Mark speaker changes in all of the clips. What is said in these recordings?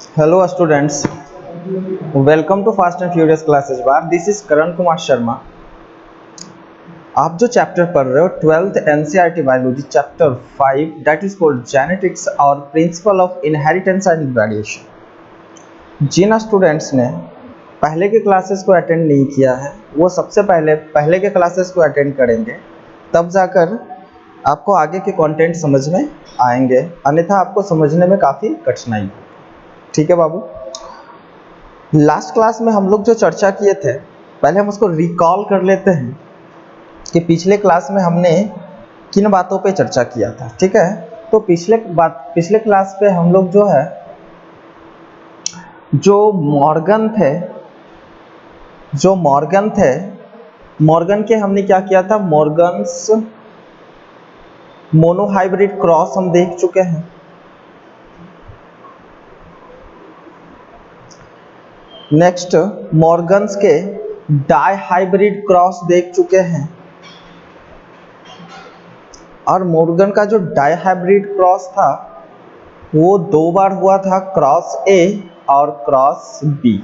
Speaker 1: Hello students, welcome to Fast and Furious Classes Bar. This is Karan Kumar Sharma. आप जो chapter पढ़ रहे हो 12th NCERT biology chapter 5 that is called genetics और principle of inheritance and variation. जिन students ने पहले के क्लासेस को अटेंड नहीं किया है वो सबसे पहले के क्लासेस को अटेंड करेंगे, तब जाकर आपको आगे के कंटेंट समझ में आएंगे, अन्यथा आपको समझने में काफ़ी कठिनाई। ठीक है बाबू। लास्ट क्लास में हम लोग जो चर्चा किए थे, पहले हम उसको रिकॉल कर लेते हैं कि पिछले क्लास में हमने किन बातों पे चर्चा किया था। ठीक है, तो पिछले क्लास पे हम लोग जो है जो मॉर्गन थे मॉर्गन के हमने क्या किया था, मॉर्गन्स मोनोहाइब्रिड क्रॉस हम देख चुके हैं। नेक्स्ट मॉर्गन्स के डाइहाइब्रिड क्रॉस देख चुके हैं, और मॉर्गन का जो डाइहाइब्रिड क्रॉस था वो 2 बार हुआ था, क्रॉस ए और क्रॉस बी।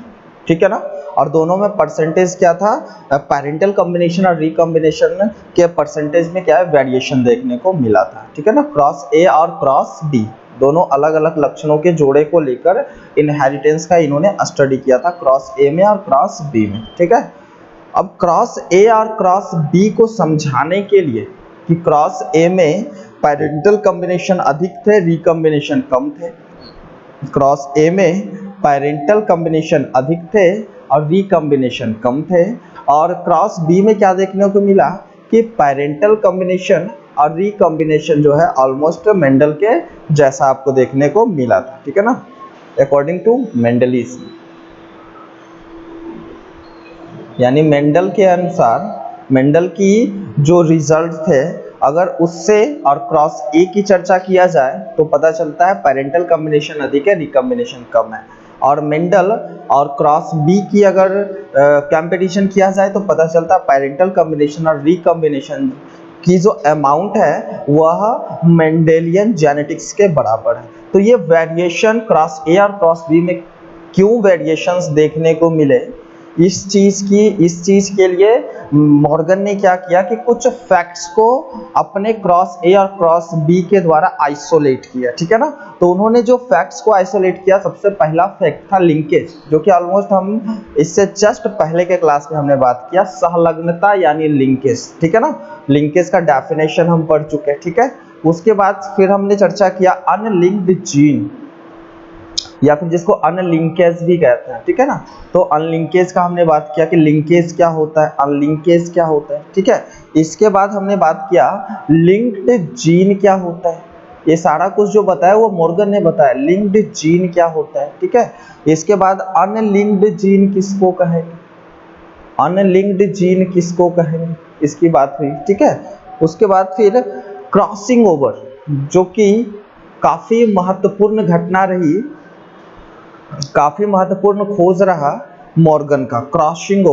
Speaker 1: ठीक है ना, और दोनों में परसेंटेज क्या था, पैरेंटल कॉम्बिनेशन और रिकॉम्बिनेशन के परसेंटेज में क्या है, वेरिएशन देखने को मिला था। ठीक है ना, क्रॉस ए और क्रॉस बी दोनों अलग अलग लक्षणों के जोड़े को लेकर इनहेरिटेंस का इन्होंने स्टडी किया था, क्रॉस ए में और क्रॉस बी में। ठीक है, अब क्रॉस ए और क्रॉस बी को समझाने के लिए कि क्रॉस ए में पैरेंटल कॉम्बिनेशन अधिक थे, रिकॉम्बिनेशन कम थे, क्रॉस ए में पैरेंटल कॉम्बिनेशन अधिक थे और रिकॉम्बिनेशन कम थे, और क्रॉस बी में क्या देखने को मिला कि पैरेंटल कॉम्बिनेशन और रिकॉम्बिनेशन जो है ऑलमोस्ट मेंडल के जैसा आपको देखने को मिला था। ठीक है ना, अकॉर्डिंग टू मेंडलिज्म, यानी मेंडल के अनुसार मेंडल की जो रिजल्ट थे, अगर उससे और क्रॉस ए की चर्चा किया जाए तो पता चलता है पैरेंटल कॉम्बिनेशन अधिक है, रिकॉम्बिनेशन कम है, और मेंडल और क्रॉस बी की अगर कंपटीशन किया जाए तो पता चलता है पैरेंटल कॉम्बिनेशन और रिकॉम्बिनेशन की जो अमाउंट है वह मेंडेलियन जेनेटिक्स के बराबर है। तो ये वेरिएशन क्रॉस ए और क्रॉस बी में क्यों वेरिएशंस देखने को मिले, इस चीज के लिए मॉर्गन ने क्या किया कि कुछ फैक्ट्स को अपने क्रॉस ए और क्रॉस बी के द्वारा आइसोलेट किया। ठीक है ना, तो उन्होंने जो फैक्ट्स को आइसोलेट किया, सबसे पहला फैक्ट था लिंकेज, जो कि ऑलमोस्ट हम इससे जस्ट पहले के क्लास में हमने बात किया, सहलग्नता यानी लिंकेज। ठीक है ना, लिंकेज का डेफिनेशन हम पढ़ चुके हैं। ठीक है, उसके बाद फिर हमने चर्चा किया अनलिंक्ड जीन, या फिर जिसको अनलिंकेज भी कहते हैं। ठीक है ना, तो अनलिंकेज का हमने बात किया कि लिंकेज क्या होता है, अनलिंकेज क्या होता है। ठीक है, इसके बाद हमने बात किया लिंक्ड जीन क्या होता है, ये सारा कुछ जो बताया वो मॉर्गन ने बताया, लिंक्ड जीन क्या होता है। ठीक है, इसके बाद अनलिंक्ड जीन किसको कहेंगे, अनलिंक्ड जीन किसको कहेंगे, इसकी बात हुई। ठीक है, उसके बाद फिर क्रॉसिंग ओवर, जो कि काफी महत्वपूर्ण घटना रही, काफी महत्वपूर्ण खोज रहा मॉर्गन का, क्रॉसिंग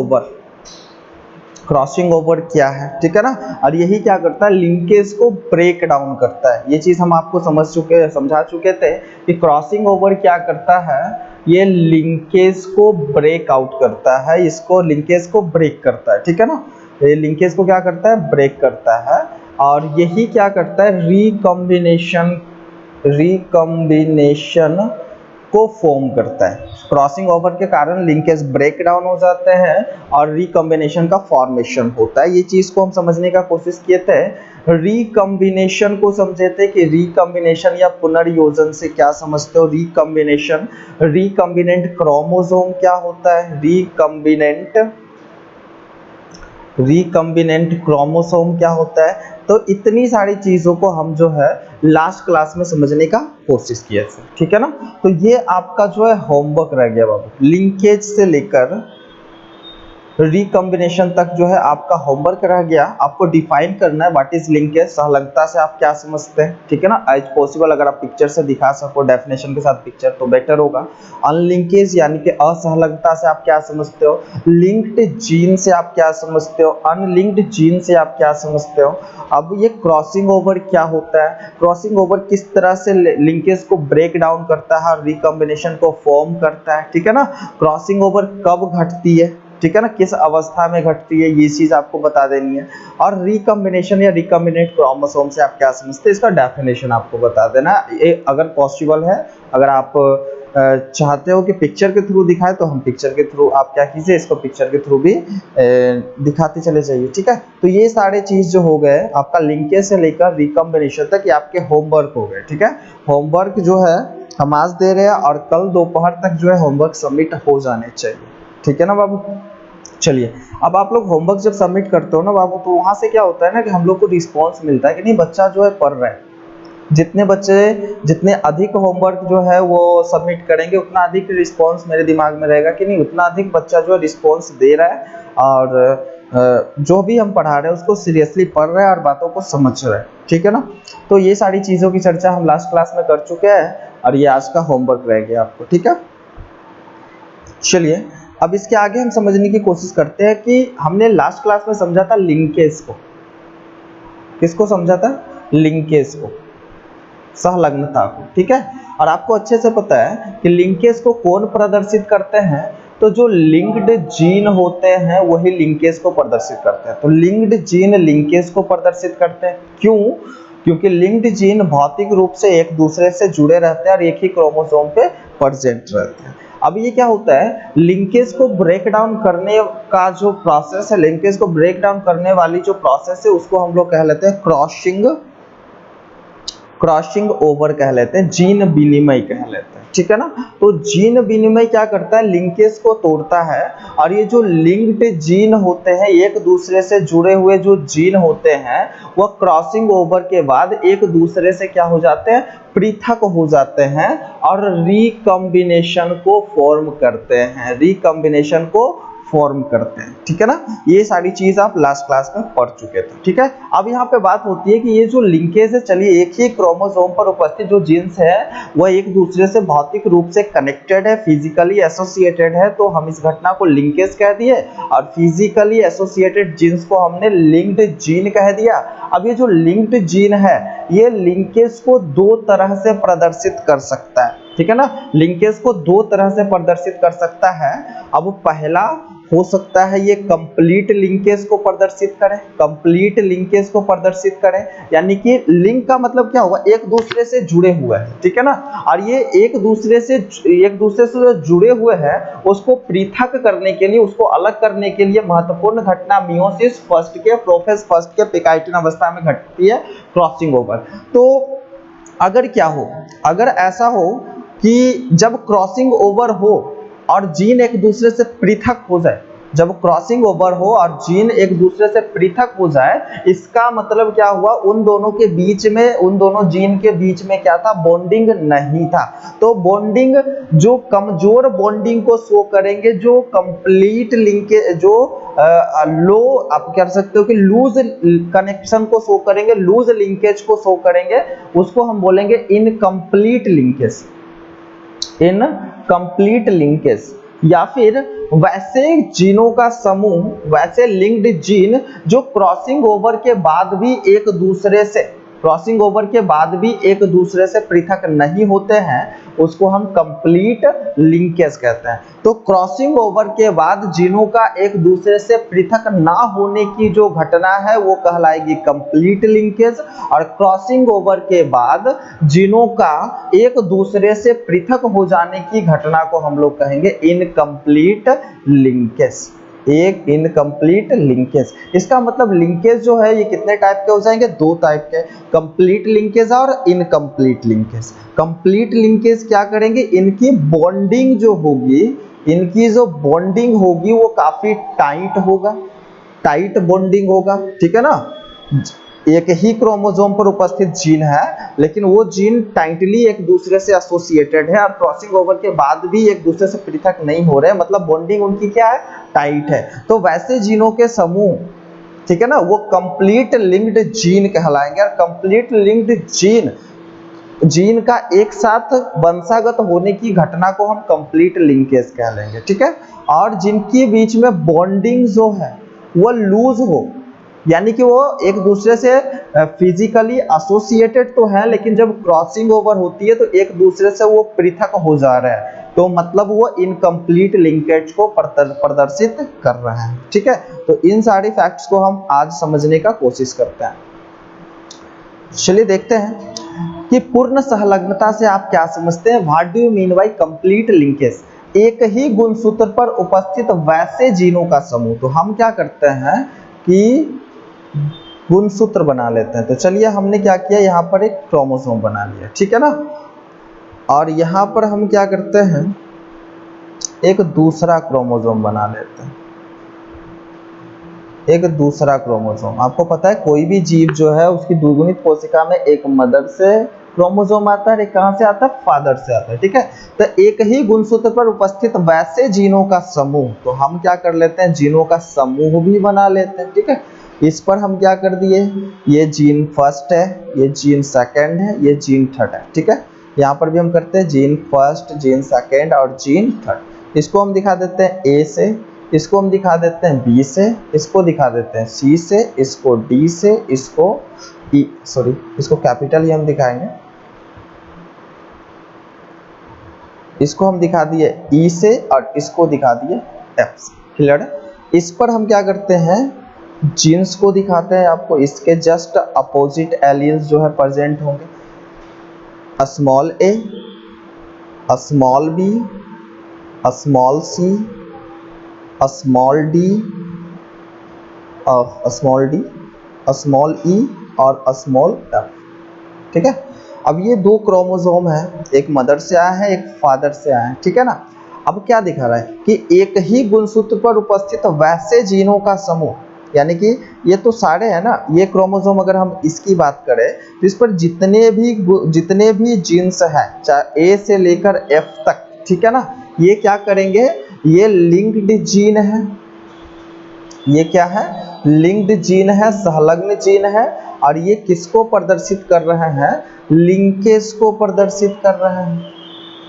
Speaker 1: ओवर क्या है। ठीक है ना, और यही क्या करता है, लिंकेज को ब्रेक डाउन करता है। ये चीज हम आपको समझा चुके थे कि क्रॉसिंग ओवर क्या करता है, ये लिंकेज को ब्रेक आउट करता है, इसको लिंकेज को ब्रेक करता है। ठीक है ना, ये लिंकेज को क्या करता है, ब्रेक करता है, और यही क्या करता है, रिकॉम्बिनेशन को फॉर्म करता है। क्रॉसिंग ओवर के कारण लिंकेज ब्रेक डाउन हो जाते हैं और रिकॉम्बिनेशन का फॉर्मेशन होता है। ये चीज को हम समझने का कोशिश किए थे, रिकॉम्बिनेशन को समझे थे कि रिकॉम्बिनेशन या पुनर्योजन से क्या समझते हो, रिकॉम्बिनेशन, रिकॉम्बिनेंट क्रोमोसोम क्या होता है, रिकॉम्बिनेंट क्रोमोसोम क्या होता है। तो इतनी सारी चीजों को हम जो है लास्ट क्लास में समझने का कोशिश किए थे। ठीक है ना, तो ये आपका जो है होमवर्क रह गया बाबू, लिंकेज से लेकर रिकॉम्बिनेशन तक जो है आपका होमवर्क रह गया। आपको डिफाइन करना है व्हाट इज लिंकेज। सहलंगता से आप क्या समझते हैं, ठीक है ना। एज पॉसिबल अगर आप पिक्चर से दिखा सको डेफिनेशन के साथ पिक्चर तो बेटर होगा। अनलिंकेज यानी कि असहलंगता से आप क्या समझते हो। लिंक्ड जीन से आप क्या समझते हो। अनलिंक्ड जीन से आप क्या समझते हो। अब ये क्रॉसिंग ओवर क्या होता है, क्रॉसिंग ओवर किस तरह से लिंकेज को ब्रेक डाउन करता है और रिकॉम्बिनेशन को फॉर्म करता है, ठीक है ना। क्रॉसिंग ओवर कब घटती है, ठीक है ना, किस अवस्था में घटती है, ये चीज आपको बता देनी है। और रिकॉम्बिनेशन या रिकॉम्बिनेट क्रोमोसोम से आप क्या समझते हैं, इसका डेफिनेशन आपको बता देना। ये अगर पॉसिबल है, अगर आप चाहते हो कि पिक्चर के थ्रू दिखाए तो हम पिक्चर के थ्रू, आप क्या कीजिए इसको पिक्चर के थ्रू भी दिखाते चले जाइए, ठीक है। तो ये सारे चीज जो हो गए आपका लिंकेज से लेकर रिकॉम्बिनेशन तक, ये आपके होमवर्क हो गए, ठीक है। होमवर्क जो है हम आज दे रहे हैं और कल दोपहर तक जो है होमवर्क सबमिट हो जाने चाहिए, ठीक है ना बाबू। चलिए, अब आप लोग होमवर्क जब सबमिट करते हो ना बाबू, तो वहां से क्या होता है ना कि हम लोग को रिस्पॉन्स मिलता है कि नहीं बच्चा जो है पढ़ रहा है। जितने बच्चे जितने अधिक होमवर्क जो है वो सबमिट करेंगे उतना अधिक रिस्पॉन्स मेरे दिमाग में रहेगा कि नहीं, उतना अधिक बच्चा जो है रिस्पॉन्स दे रहा है और जो भी हम पढ़ा रहे हैं उसको सीरियसली पढ़ रहा है और बातों को समझ रहा है, ठीक है ना। तो ये सारी चीज़ों की चर्चा हम लास्ट क्लास में कर चुके हैं और ये आज का होमवर्क रह गया आपको, ठीक है। चलिए, अब इसके आगे हम समझने की कोशिश करते हैं कि हमने लास्ट क्लास में समझा था लिंकेज को। किसको समझा था, लिंकेज को, सहलग्नता को, ठीक है। और आपको अच्छे से पता है कि लिंकेज को कौन प्रदर्शित करते हैं, तो जो लिंक्ड जीन होते हैं वही लिंकेज को प्रदर्शित करते हैं। तो लिंक्ड जीन लिंकेज को प्रदर्शित करते हैं, क्यों, क्योंकि लिंक्ड जीन भौतिक रूप से एक दूसरे से जुड़े रहते हैं और एक ही क्रोमोसोम पे प्रेजेंट रहते हैं। अब ये क्या होता है, लिंकेज को ब्रेक डाउन करने का जो प्रोसेस है, लिंकेज को ब्रेक डाउन करने वाली जो प्रोसेस है उसको हम लोग कह लेते हैं क्रॉसिंग ओवर कह लेते हैं, जीन विनिमय कह लेते हैं, ठीक है ना। तो जीन विनिमय क्या करता है, लिंकेज को तोड़ता है और ये जो लिंक्ड जीन होते हैं, एक दूसरे से जुड़े हुए जो जीन होते हैं, वह क्रॉसिंग ओवर के बाद एक दूसरे से क्या हो जाते हैं, पृथक हो जाते हैं और रिकॉम्बिनेशन को फॉर्म करते हैं, रिकॉम्बिनेशन को फॉर्म करते हैं, ठीक है ना। ये सारी चीज आप लास्ट क्लास में पढ़ चुके थे, ठीक है। अब यहाँ पे बात होती है कि ये जो लिंकेज है, चलिए एक ही क्रोमोसोम पर उपस्थित जो जीन्स है वह एक दूसरे से भौतिक रूप से कनेक्टेड है, फिजिकली एसोसिएटेड है, तो हम इस घटना को लिंकेज कह दिए और फिजिकली एसोसिएटेड जीन्स को हमने लिंक्ड जीन कह दिया। अब ये जो लिंक्ड जीन है ये लिंकेज को दो तरह से प्रदर्शित कर सकता है, ठीक है ना। लिंकेज को दो तरह से प्रदर्शित कर सकता है। अब पहला हो सकता है ये कंप्लीट लिंकेज को प्रदर्शित करें, कंप्लीट लिंकेज को प्रदर्शित करें, यानी कि लिंक का मतलब क्या होगा, एक दूसरे से जुड़े हुए हैं, ठीक है ना। और ये एक दूसरे से जो जुड़े हुए हैं उसको पृथक करने के लिए, उसको अलग करने के लिए महत्वपूर्ण घटना मियोसिस फर्स्ट के, प्रोफेज फर्स्ट के पिकाइटिन अवस्था में घटती है, क्रॉसिंग ओवर। तो अगर क्या हो, अगर ऐसा हो कि जब क्रॉसिंग ओवर हो और जीन एक दूसरे से पृथक हो जाए, जब क्रॉसिंग ओवर हो और जीन एक दूसरे से पृथक हो जाए, इसका मतलब क्या हुआ, उन दोनों के बीच में, उन दोनों जीन के बीच में क्या था, बॉन्डिंग नहीं था। तो बॉन्डिंग, जो कमजोर बॉन्डिंग को शो करेंगे, जो कंप्लीट लिंकेज, जो लो आप कह सकते हो कि लूज कनेक्शन को शो करेंगे, लूज लिंकेज को शो करेंगे, उसको हम बोलेंगे इनकम्प्लीट लिंकेज, इनकम्प्लीट लिंकेज। या फिर वैसे जीनों का समूह, वैसे लिंक्ड जीन जो क्रॉसिंग ओवर के बाद भी एक दूसरे से, क्रॉसिंग ओवर के बाद भी एक दूसरे से पृथक नहीं होते हैं, उसको हम कंप्लीट लिंकेज कहते हैं। तो क्रॉसिंग ओवर के बाद जीनों का एक दूसरे से पृथक ना होने की जो घटना है वो कहलाएगी कंप्लीट लिंकेज, और क्रॉसिंग ओवर के बाद जीनों का एक दूसरे से पृथक हो जाने की घटना को हम लोग कहेंगे इनकम्प्लीट लिंकेज, एक इनकम्प्लीट लिंकेज। इसका मतलब लिंकेज जो है ये कितने टाइप के हो जाएंगे, दो टाइप के, कंप्लीट लिंकेज और इनकम्प्लीट लिंकेज। कंप्लीट लिंकेज क्या करेंगे, इनकी बॉन्डिंग जो होगी, इनकी जो बॉन्डिंग होगी वो काफी टाइट होगा, टाइट बॉन्डिंग होगा, ठीक है ना। एक ही क्रोमोसोम पर उपस्थित जीन है, लेकिन वो जीन टाइटली एक दूसरे से एसोसिएटेड है और क्रॉसिंग ओवर के बाद भी एक दूसरे से पृथक नहीं हो रहे, मतलब बॉन्डिंग उनकी क्या है, टाइट है। तो वैसे जीनों के समूह, ठीक है ना, वो कंप्लीट लिंक्ड जीन कहलाएंगे। और कंप्लीट लिंक्ड जीन का एक साथ वंशागत होने की घटना को हम कंप्लीट लिंकेज कह लेंगे, ठीक है। और जिनके बीच में बॉन्डिंग जो है वो लूज हो, यानी कि वो एक दूसरे से फिजिकली एसोसिएटेड तो है, लेकिन जब क्रॉसिंग ओवर होती है तो एक दूसरे से वो पृथक हो जा रहा है, तो मतलब वो इनकम्प्लीट लिंकेज को प्रदर्शित कर रहा है, ठीक है। तो इन सारी फैक्ट्स को हम आज समझने का कोशिश करते हैं। चलिए देखते हैं कि पूर्ण सहलग्नता से आप क्या समझते हैं। What do you mean by complete linkage? एक ही गुणसूत्र पर उपस्थित वैसे जीनों का समूह। तो हम क्या करते हैं कि गुणसूत्र बना लेते हैं। तो चलिए हमने क्या किया, यहाँ पर एक क्रोमोसोम बना लिया, ठीक है ना। और यहाँ पर हम क्या करते हैं, एक दूसरा क्रोमोसोम बना लेते हैं, एक दूसरा क्रोमोसोम। आपको पता है कोई भी जीव जो है उसकी द्विगुणित कोशिका में एक मदर से क्रोमोसोम आता है, एक कहाँ से आता है, फादर से आता है, ठीक है। तो एक ही गुणसूत्र पर उपस्थित वैसे जीनों का समूह, तो हम क्या कर लेते हैं, जीनों का समूह भी बना लेते हैं, ठीक है। इस पर हम क्या कर दिए, ये जीन फर्स्ट है, ये जीन सेकंड है, ये जीन थर्ड है, ठीक है। यहाँ पर भी हम करते हैं जीन फर्स्ट, जीन सेकंड और जीन थर्ड। इसको हम दिखा देते हैं ए से, इसको हम दिखा देते हैं बी से, इसको दिखा देते हैं सी से, इसको डी से, इसको ई, सॉरी इसको कैपिटल ही हम दिखाएंगे, इसको हम दिखा दिए ई से और इसको दिखा दिए एफ से, क्लियर। इस पर हम क्या करते हैं, जीन्स को दिखाते हैं आपको, इसके जस्ट अपोजिट एलील्स जो है प्रेजेंट होंगे, small A, small B, small C, small D, small ई और स्मॉल एफ, ठीक है। अब ये दो क्रोमोसोम है, एक मदर से आया है, एक फादर से आया है, ठीक है ना। अब क्या दिखा रहा है कि एक ही गुणसूत्र पर उपस्थित वैसे जीनों का समूह, यानी कि ये तो सारे है ना, ये क्रोमोसोम अगर हम इसकी बात करें तो इस पर जितने भी जीन्स हैं, चाहे ए से लेकर एफ तक, ठीक है ना, ये क्या करेंगे, ये लिंक्ड जीन है, ये क्या है, लिंक्ड जीन है, संलग्न जीन है। और ये किसको प्रदर्शित कर रहे हैं, लिंकेज को प्रदर्शित कर रहे हैं,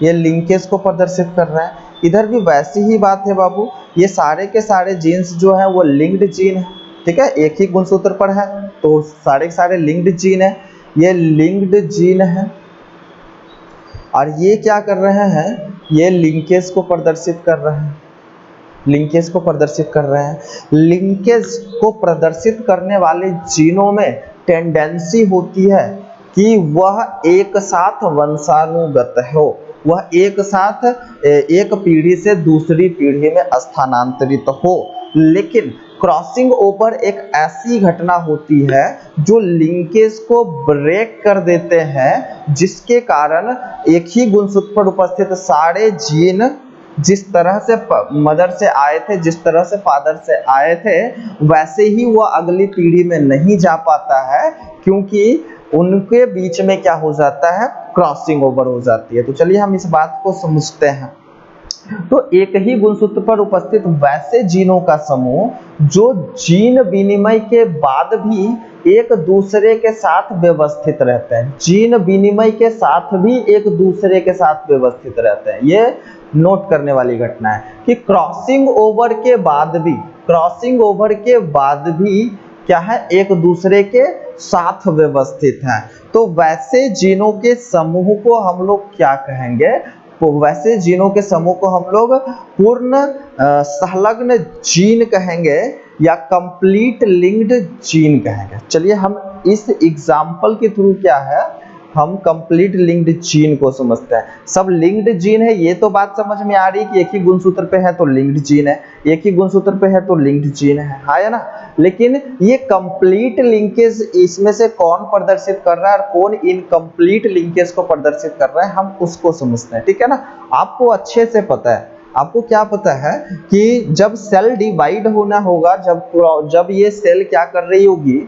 Speaker 1: ये लिंकेज को प्रदर्शित कर रहे हैं। इधर भी वैसी ही बात है बाबू, ये सारे के सारे जीन्स जो है वो लिंक्ड जीन है, ठीक है, एक ही गुणसूत्र पर है तो सारे के सारे लिंक्ड जीन है, ये लिंक्ड जीन है। और ये क्या कर रहे हैं, ये लिंकेज को प्रदर्शित कर रहे हैं, लिंकेज को प्रदर्शित कर रहे हैं। लिंकेज को प्रदर्शित करने वाले जीनों में टेंडेंसी होती है कि वह एक साथ वंशानुगत हो, वह एक साथ एक पीढ़ी से दूसरी पीढ़ी में स्थानांतरित हो। लेकिन क्रॉसिंग ओवर एक ऐसी घटना होती है जो लिंकेज को ब्रेक कर देते हैं, जिसके कारण एक ही गुणसूत्र पर उपस्थित सारे जीन जिस तरह से मदर से आए थे, जिस तरह से फादर से आए थे, वैसे ही वो अगली पीढ़ी में नहीं जा पाता है, क्योंकि उनके बीच में क्या हो जाता है, क्रॉसिंग ओवर हो जाती है। तो चलिए हम इस बात को समझते हैं। तो एक ही गुणसूत्र पर उपस्थित वैसे जीनों का समूह जो जीन विनिमय के बाद भी एक दूसरे के साथ व्यवस्थित रहते हैं, जीन विनिमय के साथ भी एक दूसरे के साथ व्यवस्थित रहते हैं। ये नोट करने वाली घटना है कि क्रॉसिंग ओवर के बाद भी क्या है, एक दूसरे के साथ व्यवस्थित हैं। तो वैसे जीनों के समूह को हम लोग क्या कहेंगे, तो वैसे जीनों के समूह को हम लोग पूर्ण संलग्न जीन कहेंगे या कंप्लीट लिंक्ड जीन कहेंगे। चलिए हम इस एग्जाम्पल के थ्रू क्या है, हम कंप्लीट लिंक्ड जीन को समझते हैं। सब लिंक्ड जीन है, ये तो बात समझ में आ रही है कि एक ही गुणसूत्र पे है तो लिंक्ड जीन है, एक ही गुणसूत्र पे है तो लिंक्ड जीन है, हाँ या ना। लेकिन ये कंप्लीट लिंकेज इसमें से कौन प्रदर्शित कर रहा है और कौन इनकम्प्लीट लिंकेज को प्रदर्शित कर रहा है, हम उसको समझते हैं, ठीक है ना। आपको अच्छे से पता है, आपको क्या पता है कि जब सेल डिवाइड होना होगा, जब ये सेल क्या कर रही होगी,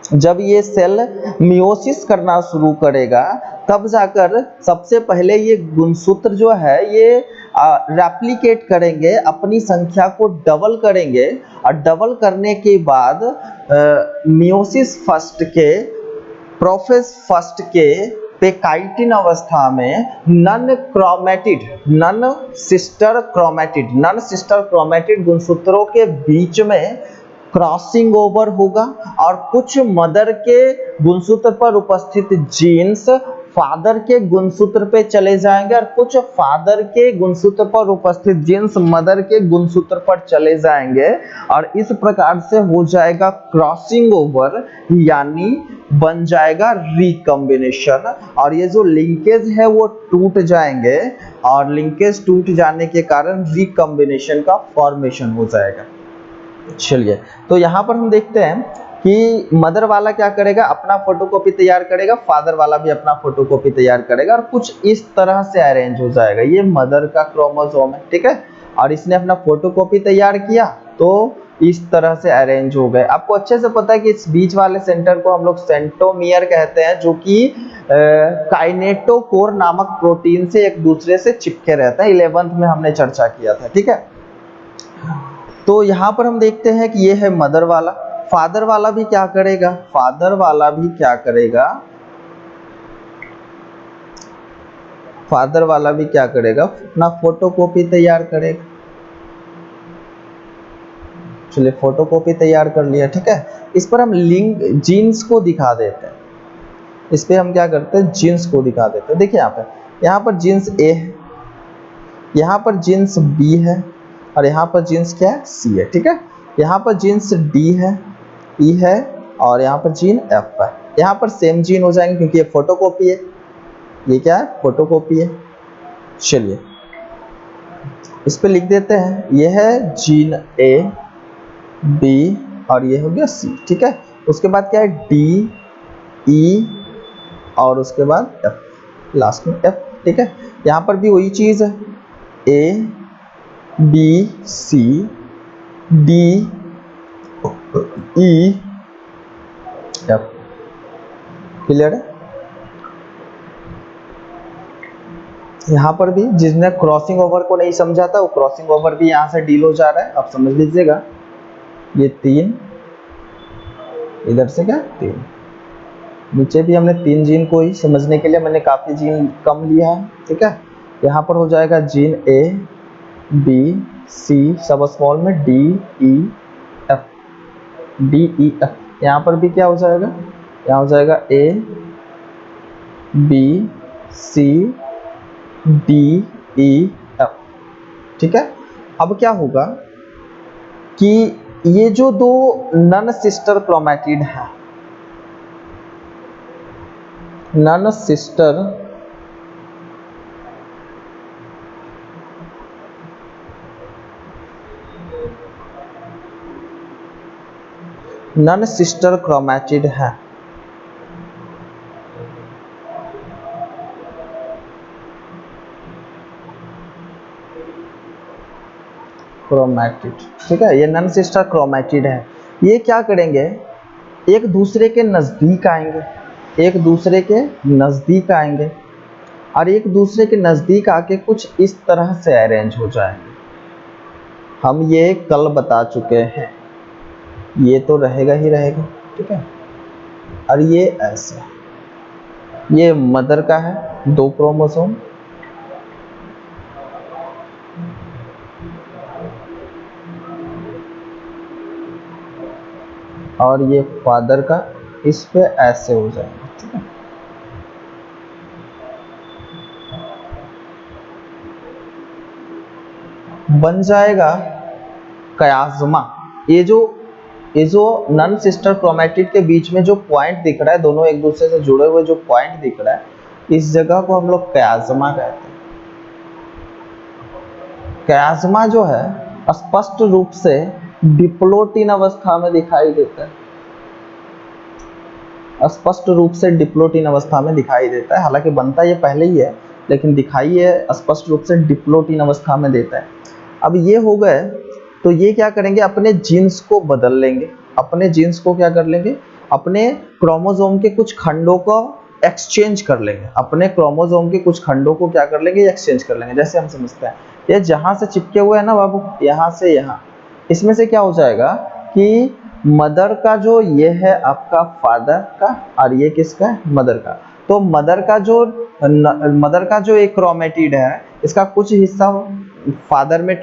Speaker 1: जब ये सेल मियोसिस करना शुरू करेगा तब जाकर सबसे पहले ये गुणसूत्र जो है ये रेप्लिकेट करेंगे, अपनी संख्या को डबल करेंगे और डबल करने के बाद मियोसिस फर्स्ट के प्रोफेज फर्स्ट के पेकाइटिन अवस्था में नन सिस्टर क्रोमेटिड गुणसूत्रों के बीच में क्रॉसिंग ओवर होगा और कुछ मदर के गुणसूत्र पर उपस्थित जीन्स फादर के गुणसूत्र पे चले जाएंगे और कुछ फादर के गुणसूत्र पर उपस्थित जीन्स मदर के गुणसूत्र पर चले जाएंगे और इस प्रकार से हो जाएगा क्रॉसिंग ओवर, यानी बन जाएगा रिकॉम्बिनेशन। और ये जो लिंकेज है वो टूट जाएंगे और लिंकेज टूट जाने के कारण रिकॉम्बिनेशन का फॉर्मेशन हो जाएगा। चलिए, तो यहाँ पर हम देखते हैं कि मदर वाला क्या करेगा, अपना फोटोकॉपी तैयार करेगा, फादर वाला भी अपना फोटोकॉपी तैयार करेगा और कुछ इस तरह से अरेंज हो जाएगा। ये मदर का क्रोमोसोम है, ठीक है, और इसने अपना फोटोकॉपी तैयार किया तो इस तरह से अरेंज हो गए। आपको अच्छे से पता है कि इस बीच वाले सेंटर को हम लोग सेंट्रोमियर कहते हैं, जो कि काइनेटोकोर नामक प्रोटीन से एक दूसरे से चिपके रहते हैं। 11th में हमने चर्चा किया था, ठीक है। तो यहाँ पर हम देखते हैं कि ये है मदर वाला। फादर वाला भी क्या करेगा, अपना फोटोकॉपी तैयार करेगा। चलिए, फोटोकॉपी तैयार कर लिया, ठीक है। इस पर हम लिंक जीन्स को दिखा देते हैं। इस पे हम क्या करते हैं, जीन्स को दिखा देते हैं। देखिए यहाँ पर जीन्स ए है, यहाँ पर जीन्स बी है और यहाँ पर जीन्स क्या है, सी है, ठीक है। यहाँ पर जीन्स डी है, ई है और यहाँ पर जीन एफ है। यहाँ पर सेम जीन हो जाएंगे क्योंकि ये फोटोकॉपी है। ये क्या है, फोटोकॉपी है। चलिए, इस पे लिख देते हैं, ये है जीन ए, बी और ये हो गया सी, ठीक है। उसके बाद क्या है, डी, ई और उसके बाद एफ, लास्ट में एफ, ठीक है। यहाँ पर भी वही चीज है, A B C D E F, clear है। यहाँ पर भी जिसने क्रॉसिंग ओवर को नहीं समझा था वो क्रॉसिंग ओवर भी यहाँ से डील हो जा रहा है। अब समझ लीजिएगा, ये 3 इधर से क्या 3, नीचे भी हमने 3 जीन को ही समझने के लिए मैंने काफी जीन कम लिया है, ठीक है। यहाँ पर हो जाएगा जीन ए बी सी सब स्मॉल में D E F, D E F. यहाँ पर भी क्या हो जाएगा, यहाँ हो जाएगा A B C D E F, ठीक है। अब क्या होगा कि ये जो दो नन सिस्टर क्रोमैटिड है, नन सिस्टर क्रोमैटिड है, क्रोमैटिड, ठीक है। ये नन सिस्टर क्रोमैटिड है। ये क्या करेंगे, एक दूसरे के नजदीक आएंगे, एक दूसरे के नजदीक आएंगे और एक दूसरे के नजदीक आके कुछ इस तरह से अरेंज हो जाएंगे। हम ये कल बता चुके हैं, ये तो रहेगा ही रहेगा, ठीक है। और ये ऐसे, ये मदर का है 2 क्रोमोसोम और ये फादर का, इस पे ऐसे हो जाएगा, ठीक है। बन जाएगा कयाज्मा। ये जो नन सिस्टर क्रोमैटिड के बीच में जो पॉइंट दिख रहा है, दोनों एक दूसरे से जुड़े हुए जो पॉइंट दिख रहा है, इस जगह को हम लोग कयाज्मा कहते हैं। कयाज्मा जो है स्पष्ट रूप से डिप्लोटिन अवस्था में दिखाई देता है, स्पष्ट रूप से डिप्लोटिन अवस्था में दिखाई देता है। हालांकि बनता ये पहले ही है, लेकिन दिखाई ये स्पष्ट रूप से डिप्लोटिन अवस्था में देता है। अब ये हो गए, तो ये क्या करेंगे, अपने जीन्स को बदल लेंगे, अपने जीन्स को क्या कर लेंगे, अपने क्रोमोसोम के कुछ खंडों को एक्सचेंज कर लेंगे, अपने क्रोमोसोम के कुछ खंडों को क्या कर लेंगे, एक्सचेंज कर लेंगे। जैसे हम समझते हैं ये जहां से चिपके हुए हैं ना बाबू, यहाँ से यहाँ, इसमें से क्या हो जाएगा कि मदर का जो ये है आपका फादर का और ये किसका है, मदर का। तो मदर का जो एक क्रोमेटिड है इसका कुछ हिस्सा फादर में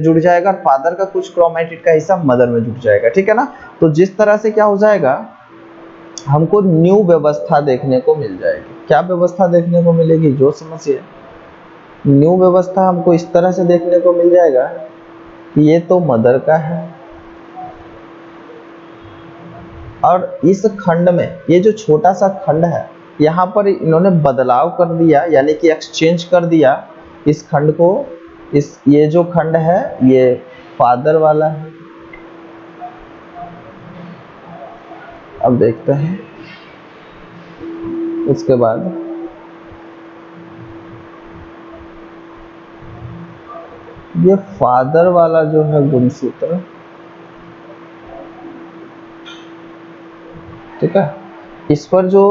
Speaker 1: जुड़ जाएगा और फादर का कुछ क्रोमेटिड का हिस्सा मदर में जुड़ जाएगा, ठीक है ना। तो जिस तरह से क्या हो जाएगा, हमको न्यू व्यवस्था देखने को मिल जाएगी। क्या व्यवस्था देखने को मिलेगी, जो समझिए न्यू व्यवस्था हमको इस तरह से देखने को मिल जाएगा कि ये तो मदर का है और इस खंड में ये जो छोटा सा खंड है यहाँ पर इन्होंने बदलाव कर दिया, यानी कि एक्सचेंज कर दिया इस खंड को। ये जो खंड है ये फादर वाला है। अब देखते हैं उसके बाद ये फादर वाला जो है गुणसूत्र, ठीक है, इस पर जो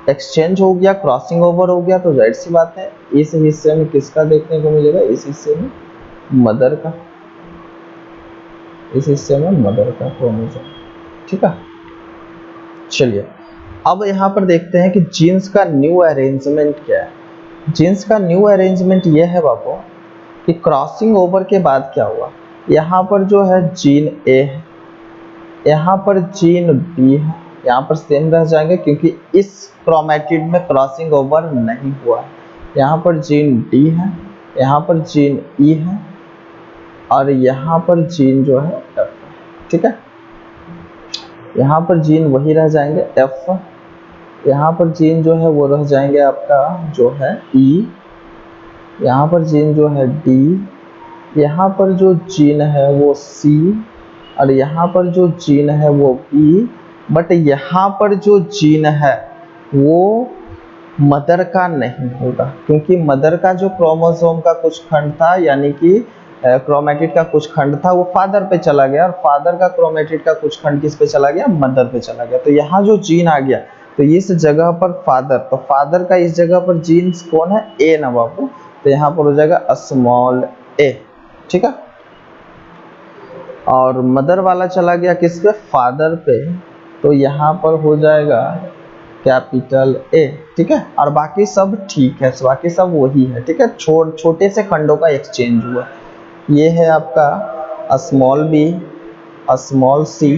Speaker 1: एक्सचेंज हो गया, क्रॉसिंग ओवर हो गया, तो जाहिर सी बात है इस हिस्से में किसका देखने को मिलेगा, इस हिस्से में मदर का, इस हिस्से में मदर का क्रोमोसोम, ठीक है। चलिए अब यहाँ पर देखते हैं कि जीन्स का न्यू अरेंजमेंट क्या है। जीन्स का न्यू अरेंजमेंट ये है बाबू कि क्रॉसिंग ओवर के बाद क्या हुआ, यहाँ पर जो है जीन ए है, यहाँ पर जीन बी है, यहाँ पर सेम रह जाएंगे क्योंकि इस क्रोमेटिड में क्रॉसिंग ओवर नहीं हुआ है। यहाँ पर जीन डी है, यहाँ पर जीन ई है और यहाँ पर जीन जो है एफ, ठीक है। यहाँ पर जीन वही रह जाएंगे एफ, यहाँ पर जीन जो है वो रह जाएंगे आपका जो है ई, यहाँ पर जीन जो है डी, यहाँ पर जो जीन है वो सी और यहाँ पर जो जीन है वो बी। बट यहाँ पर जो जीन है वो मदर का नहीं होगा क्योंकि मदर का जो क्रोमोसोम का कुछ खंड था, यानी कि क्रोमेटिड का कुछ खंड था, वो फादर पे चला गया और फादर का क्रोमेटिड का कुछ खंड किस पे चला गया, मदर पे चला गया। तो यहाँ जो जीन आ गया तो इस जगह पर फादर, तो फादर का इस जगह पर जीन कौन है, ए ना बाबू, तो यहाँ पर हो जाएगा स्मॉल ए, ठीक है। और मदर वाला चला गया किस पे, फादर पे, तो यहाँ पर हो जाएगा कैपिटल ए, ठीक है। और बाकी सब ठीक है, बाकी सब वही है, ठीक है। छोटे से खंडों का एक्सचेंज हुआ। ये है आपका small B, small C,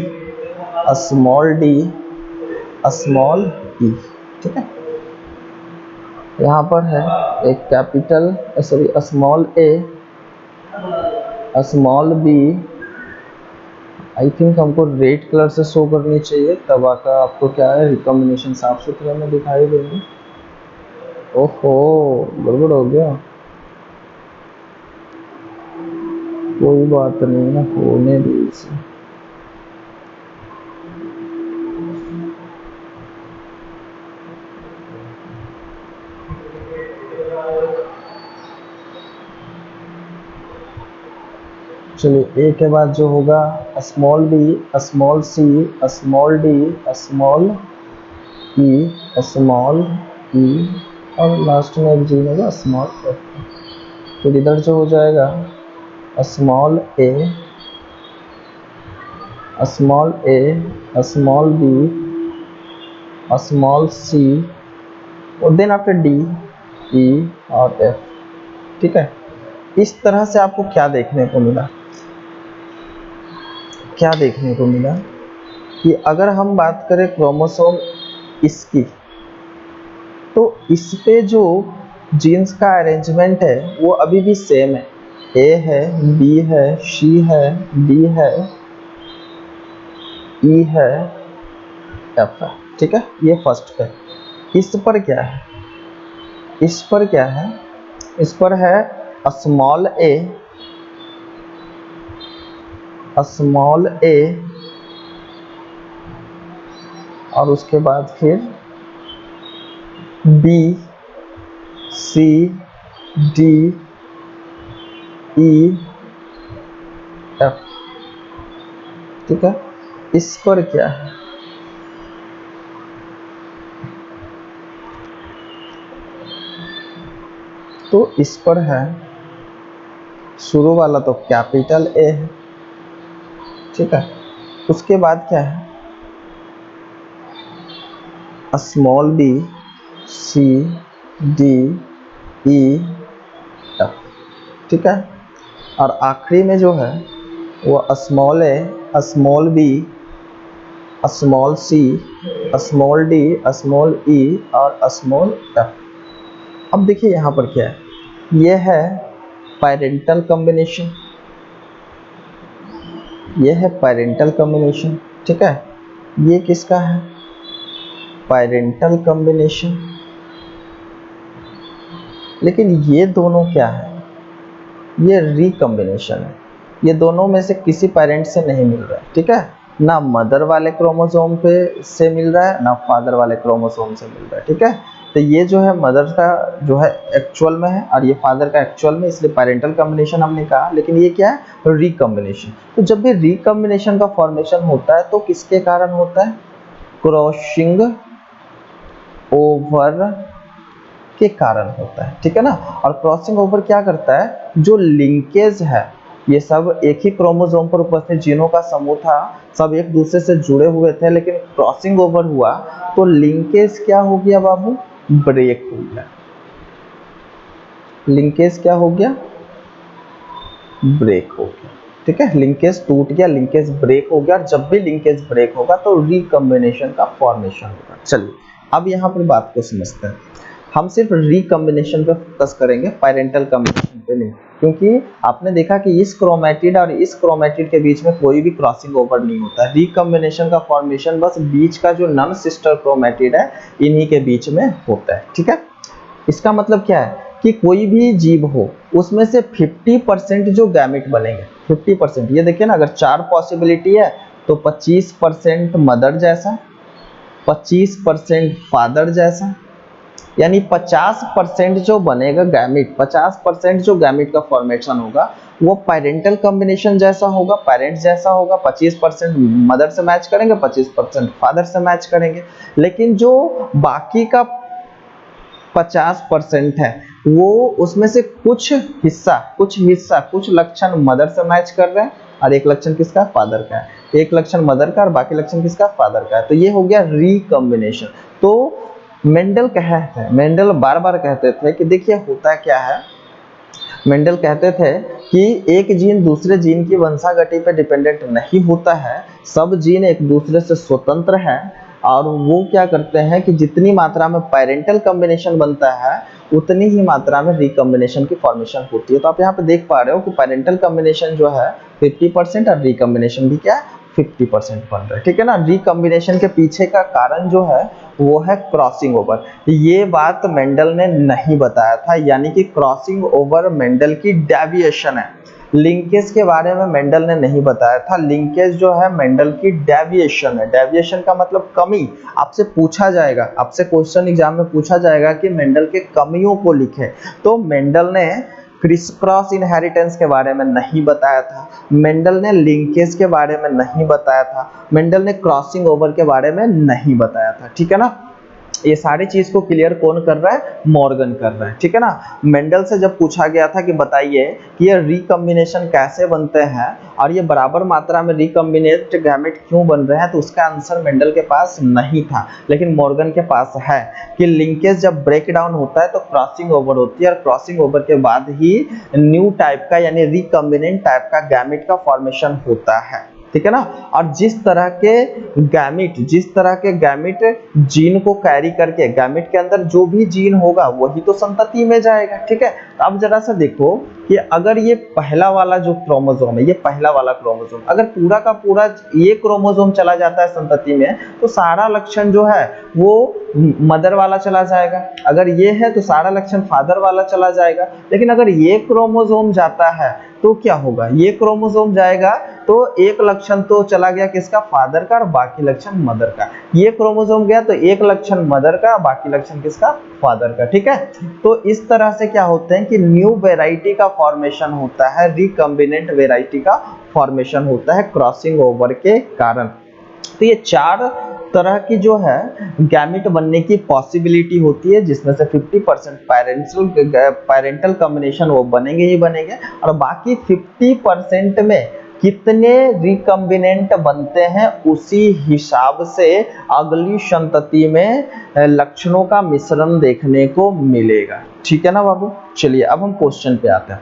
Speaker 1: small D, small E, ठीक है। यहाँ पर है एक capital sorry small A, small B, I think हमको रेड कलर से शो करनी चाहिए, तब आका आपको क्या है रिकॉम्बिनेशन साफ सुथरा में दिखाई देंगे। ओहो गड़बड़ हो गया, कोई बात नहीं है, होने दीजिए। चलिए ए के बाद जो होगा small B, small C, small D, small ई, स्मॉल ई और लास्ट में एक जी होगा स्मॉल एफ। फिर इधर जो हो जाएगा small A, small A, small B, small सी और देन आफ्टर डी, ई और एफ, ठीक है। इस तरह से आपको क्या देखने को मिला, क्या देखने को मिला कि अगर हम बात करें क्रोमोसोम इसकी, तो इस पे जो जीन्स का अरेंजमेंट है वो अभी भी सेम है, ए है, बी है, सी है, डी है, ई है, एफ है, ठीक है। ये फर्स्ट पे। इस पर क्या है, इस पर क्या है, इस पर है स्मॉल ए, स्मॉल ए और उसके बाद फिर B, C, D, E, F, ठीक है। इस पर क्या है, तो इस पर है शुरू वाला तो कैपिटल ए है, ठीक है। उसके बाद क्या है small B, C, D, E, F, ठीक है। और आखिरी में जो है वो small A, small B, small C, small D, small ई और स्मॉल एफ। अब देखिए यहाँ पर क्या है, ये है पैरेंटल कॉम्बिनेशन, ये है पैरेंटल कॉम्बिनेशन, ठीक है। ये किसका है पैरेंटल कॉम्बिनेशन। लेकिन ये दोनों क्या है, ये रिकॉम्बिनेशन है, ये दोनों में से किसी पेरेंट से नहीं मिल रहा है, ठीक है। ना मदर वाले क्रोमोसोम पे से मिल रहा है, ना फादर वाले क्रोमोसोम से मिल रहा है, ठीक है। तो ये जो है मदर का जो है एक्चुअल में है और ये फादर का एक्चुअल में, इसलिए पैरेंटल कॉम्बिनेशन हमने कहा। लेकिन ये क्या है रिकॉम्बिनेशन। तो जब भी रिकॉम्बिनेशन का फॉर्मेशन होता है तो किसके कारण होता है, क्रॉसिंग ओवर के कारण होता है, ठीक है ना। और क्रॉसिंग ओवर क्या करता है, जो लिंकेज है, ये सब एक ही क्रोमोसोम पर उपस्थित जीनों का समूह था, सब एक दूसरे से जुड़े हुए थे, लेकिन क्रॉसिंग ओवर हुआ तो लिंकेज क्या हो गया बाबू, ब्रेक हो गया। लिंकेज क्या हो गया, ब्रेक हो गया, ठीक है। लिंकेज टूट गया, लिंकेज ब्रेक हो गया। और जब भी लिंकेज ब्रेक होगा तो रिकॉम्बिनेशन का फॉर्मेशन होगा। चलिए अब यहाँ पर बात को समझते हैं। हम सिर्फ रिकॉम्बिनेशन पे फोकस करेंगे, पैरेंटल कॉम्बिनेशन पे नहीं, क्योंकि आपने देखा कि इस क्रोमैटिड और इस क्रोमैटिड के बीच में कोई भी क्रॉसिंग ओवर नहीं होता। रिकॉम्बिनेशन का फॉर्मेशन बस बीच का जो नॉन सिस्टर क्रोमैटिड है इन्हीं के बीच में होता है, ठीक है। इसका मतलब क्या है कि कोई भी जीव हो उसमें से 50% जो गैमेट बनेंगे, 50%, ये देखिए ना, अगर 4 पॉसिबिलिटी है तो 25% मदर जैसा, 25% फादर जैसा, यानी 50% जो बनेगा गैमेट, 50% जो गैमेट का फॉर्मेशन होगा वो पैरेंटल कॉम्बिनेशन जैसा होगा, पेरेंट जैसा होगा। 25% मदर से मैच करेंगे, 25% फादर से मैच करेंगे। लेकिन जो बाकी का 50% है वो उसमें से कुछ हिस्सा कुछ लक्षण मदर से मैच कर रहे हैं और एक लक्षण किसका, फादर का है। एक लक्षण मदर का और बाकी लक्षण किसका, फादर का है। तो ये हो गया रिकॉम्बिनेशन। तो मेंडल कहते हैं, मेंडल बार बार कहते थे कि देखिए होता क्या है, मेंडल कहते थे कि एक जीन दूसरे जीन की वंशागति पर डिपेंडेंट नहीं होता है, सब जीन एक दूसरे से स्वतंत्र है। और वो क्या करते हैं कि जितनी मात्रा में पैरेंटल कॉम्बिनेशन बनता है उतनी ही मात्रा में रिकॉम्बिनेशन की फॉर्मेशन होती है। तो आप यहाँ पे देख पा रहे हो कि पैरेंटल कॉम्बिनेशन जो है 50% और रिकॉम्बिनेशन भी क्या है 50% बन रहा है, ठीक है ना। रिकॉम्बिनेशन के पीछे का कारण जो है वो है क्रॉसिंग ओवर। ये बात मेंडल ने नहीं बताया था, यानी कि क्रॉसिंग ओवर मेंडल की डेविएशन है। लिंकेज के बारे में मेंडल ने नहीं बताया था। लिंकेज जो है मेंडल की डेविएशन है। डेविएशन का मतलब कमी। आपसे पूछा जाएगा, आपसे क्वेश्चन एग्जाम में पूछा जाएगा कि मेंडल के कमियों को लिखे, तो मेंडल ने क्रिस क्रॉस इनहेरिटेंस के बारे में नहीं बताया था, मेंडल ने लिंकेज के बारे में नहीं बताया था, मेंडल ने क्रॉसिंग ओवर के बारे में नहीं बताया था, ठीक है ना। ये सारी चीज को क्लियर कौन कर रहा है, मॉर्गन कर रहा है, ठीक है ना। मेंडल से जब पूछा गया था कि बताइए कि ये रिकॉम्बिनेशन कैसे बनते हैं और ये बराबर मात्रा में रिकॉम्बिनेट गैमेट क्यों बन रहे हैं, तो उसका आंसर मेंडल के पास नहीं था, लेकिन मॉर्गन के पास है कि लिंकेज जब ब्रेक डाउन होता है तो क्रॉसिंग ओवर होती है और क्रॉसिंग ओवर के बाद ही न्यू टाइप का यानी रिकॉम्बिनेंट टाइप का गैमेट का फॉर्मेशन होता है, ठीक है ना। और जिस तरह के गैमेट जीन को कैरी करके, गैमेट के अंदर जो भी जीन होगा वही तो संतति में जाएगा, ठीक है। तो अब जरा सा देखो कि अगर ये पहला वाला जो क्रोमोसोम है, ये पहला वाला क्रोमोसोम अगर पूरा का पूरा ये क्रोमोसोम चला जाता है संतति में तो सारा लक्षण जो है वो मदर वाला चला जाएगा। अगर ये है तो सारा लक्षण फादर वाला चला जाएगा। लेकिन अगर ये क्रोमोसोम जाता है तो क्या होगा, ये क्रोमोसोम जाएगा तो एक लक्षण तो चला गया किसका, फादर का, और बाकी लक्षण मदर का। ये क्रोमोसोम गया तो एक लक्षण मदर का, बाकी लक्षण किसका, फादर का, ठीक है। तो इस तरह से क्या होते हैं कि न्यू वेराइटी का फॉर्मेशन होता है, रिकॉम्बिनेंट वेराइटी का फॉर्मेशन होता है क्रॉसिंग ओवर के कारण। तो ये 4 तरह की जो है गैमेट बनने की पॉसिबिलिटी होती है, जिसमें से 50% पैरेंटल कॉम्बिनेशन वो बनेंगे ही बनेंगे, और बाकी 50% में कितने रिकम्बिनेंट बनते हैं उसी हिसाब से अगली संतति में लक्षणों का मिश्रण देखने को मिलेगा। ठीक है ना बाबू। चलिए अब हम क्वेश्चन पे आते हैं।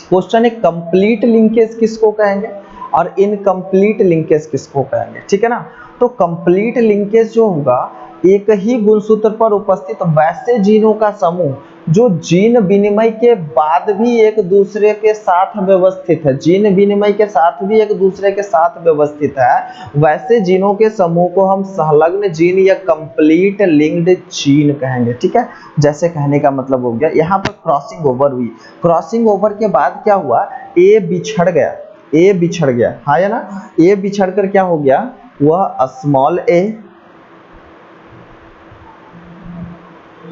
Speaker 1: क्वेश्चन है कंप्लीट लिंकेज किसको कहेंगे और इनकम्प्लीट लिंकेज किसको कहेंगे। ठीक है ना। तो कंप्लीट लिंकेज जो होगा एक ही गुणसूत्र पर उपस्थित वैसे जीनों का समूह जो जीन विनिमय के बाद भी एक दूसरे के साथ व्यवस्थित है, जीन विनिमय के साथ भी एक दूसरे के साथ व्यवस्थित है, वैसे जीनों के समूह को हम संलग्न जीन या कंप्लीट लिंक्ड जीन कहेंगे। ठीक है। जैसे कहने का मतलब हो गया यहाँ पर क्रॉसिंग ओवर हुई, क्रॉसिंग ओवर के बाद क्या हुआ, ए बिछड़ गया, ए बिछड़ गया, हाँ या ना। ए बिछड़ कर क्या हो गया, वह स्मॉल ए,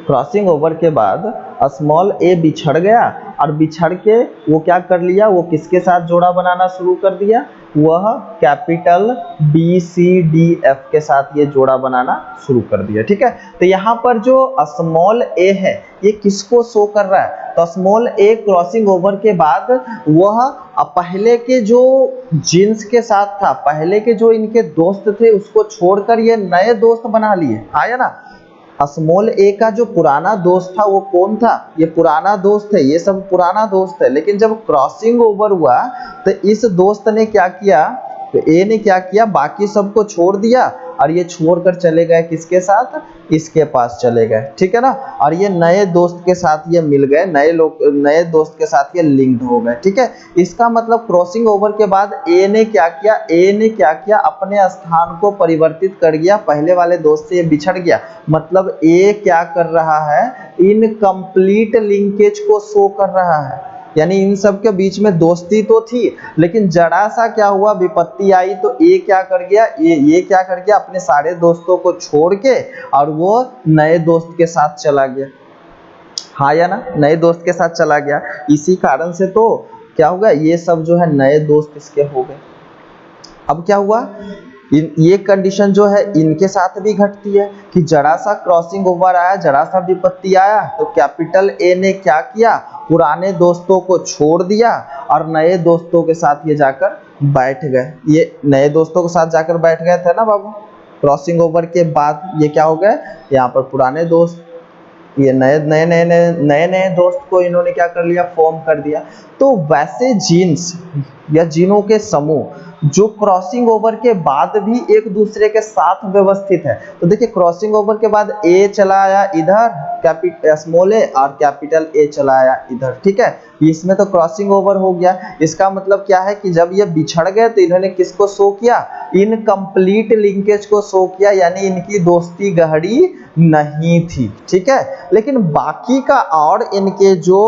Speaker 1: क्रॉसिंग ओवर के बाद स्मॉल ए बिछड़ गया और बिछड़ के वो क्या कर लिया, वो किसके साथ जोड़ा बनाना शुरू कर दिया, वह capital B C D F के साथ ये जोड़ा बनाना शुरू कर दिया। ठीक है। तो यहाँ पर जो स्मॉल ए है ये किसको शो कर रहा है, तो स्मॉल ए क्रॉसिंग ओवर के बाद वह पहले के जो जीन्स के साथ था, पहले के जो इनके दोस्त थे उसको छोड़कर ये नए दोस्त बना लिए, आया ना। स्मॉल ए का जो पुराना दोस्त था वो कौन था, ये पुराना दोस्त है, ये सब पुराना दोस्त है, लेकिन जब क्रॉसिंग ओवर हुआ तो इस दोस्त ने क्या किया, तो ए ने क्या किया, बाकी सबको छोड़ दिया और ये छोड़कर चले गए किसके साथ, इसके पास चले गए। ठीक है ना। और ये नए दोस्त के साथ ये मिल गए, नए लोग, नए दोस्त के साथ ये लिंक्ड हो गए। ठीक है। इसका मतलब क्रॉसिंग ओवर के बाद ए ने क्या किया, ए ने क्या किया, अपने स्थान को परिवर्तित कर गया, पहले वाले दोस्त से ये बिछड़ गया। मतलब ए क्या कर रहा है, इनकम्प्लीट लिंकेज को शो कर रहा है, यानी इन सब के बीच में दोस्ती तो थी लेकिन जरा सा क्या हुआ, विपत्ति आई तो ये क्या कर गया, ये क्या कर गया, अपने सारे दोस्तों को छोड़ के और वो नए दोस्त के साथ चला गया, हाँ या ना, नए दोस्त के साथ चला गया। इसी कारण से तो क्या होगा, ये सब जो है नए दोस्त इसके हो गए। अब क्या हुआ, ये कंडीशन जो है इनके साथ भी घटती है कि जरा सा क्रॉसिंग ओवर आया, जरा सा विपत्ति आया तो कैपिटल ए ने क्या किया, पुराने दोस्तों को छोड़ दिया और नए दोस्तों के साथ ये जाकर बैठ गए, ये नए दोस्तों के साथ जाकर बैठ गए थे ना बाबू। क्रॉसिंग ओवर के बाद ये क्या हो गए, यहाँ पर पुराने दोस्त, ये नए दोस्त को इन्होंने क्या कर लिया, फॉर्म कर दिया। तो वैसे जीन्स या जीनों के समूह जो क्रॉसिंग ओवर के बाद भी एक दूसरे के साथ व्यवस्थित है, तो देखिए क्रॉसिंग ओवर के बाद ए चला आया इधर स्मॉल ए और कैपिटल ए चला आया इधर। ठीक है। इसमें तो क्रॉसिंग ओवर हो गया। इसका मतलब क्या है कि जब ये बिछड़ गए तो इन्होंने किसको शो किया, इनकम्प्लीट लिंकेज को शो किया, यानी इनकी दोस्ती गहरी नहीं थी। ठीक है। लेकिन बाकी का और इनके जो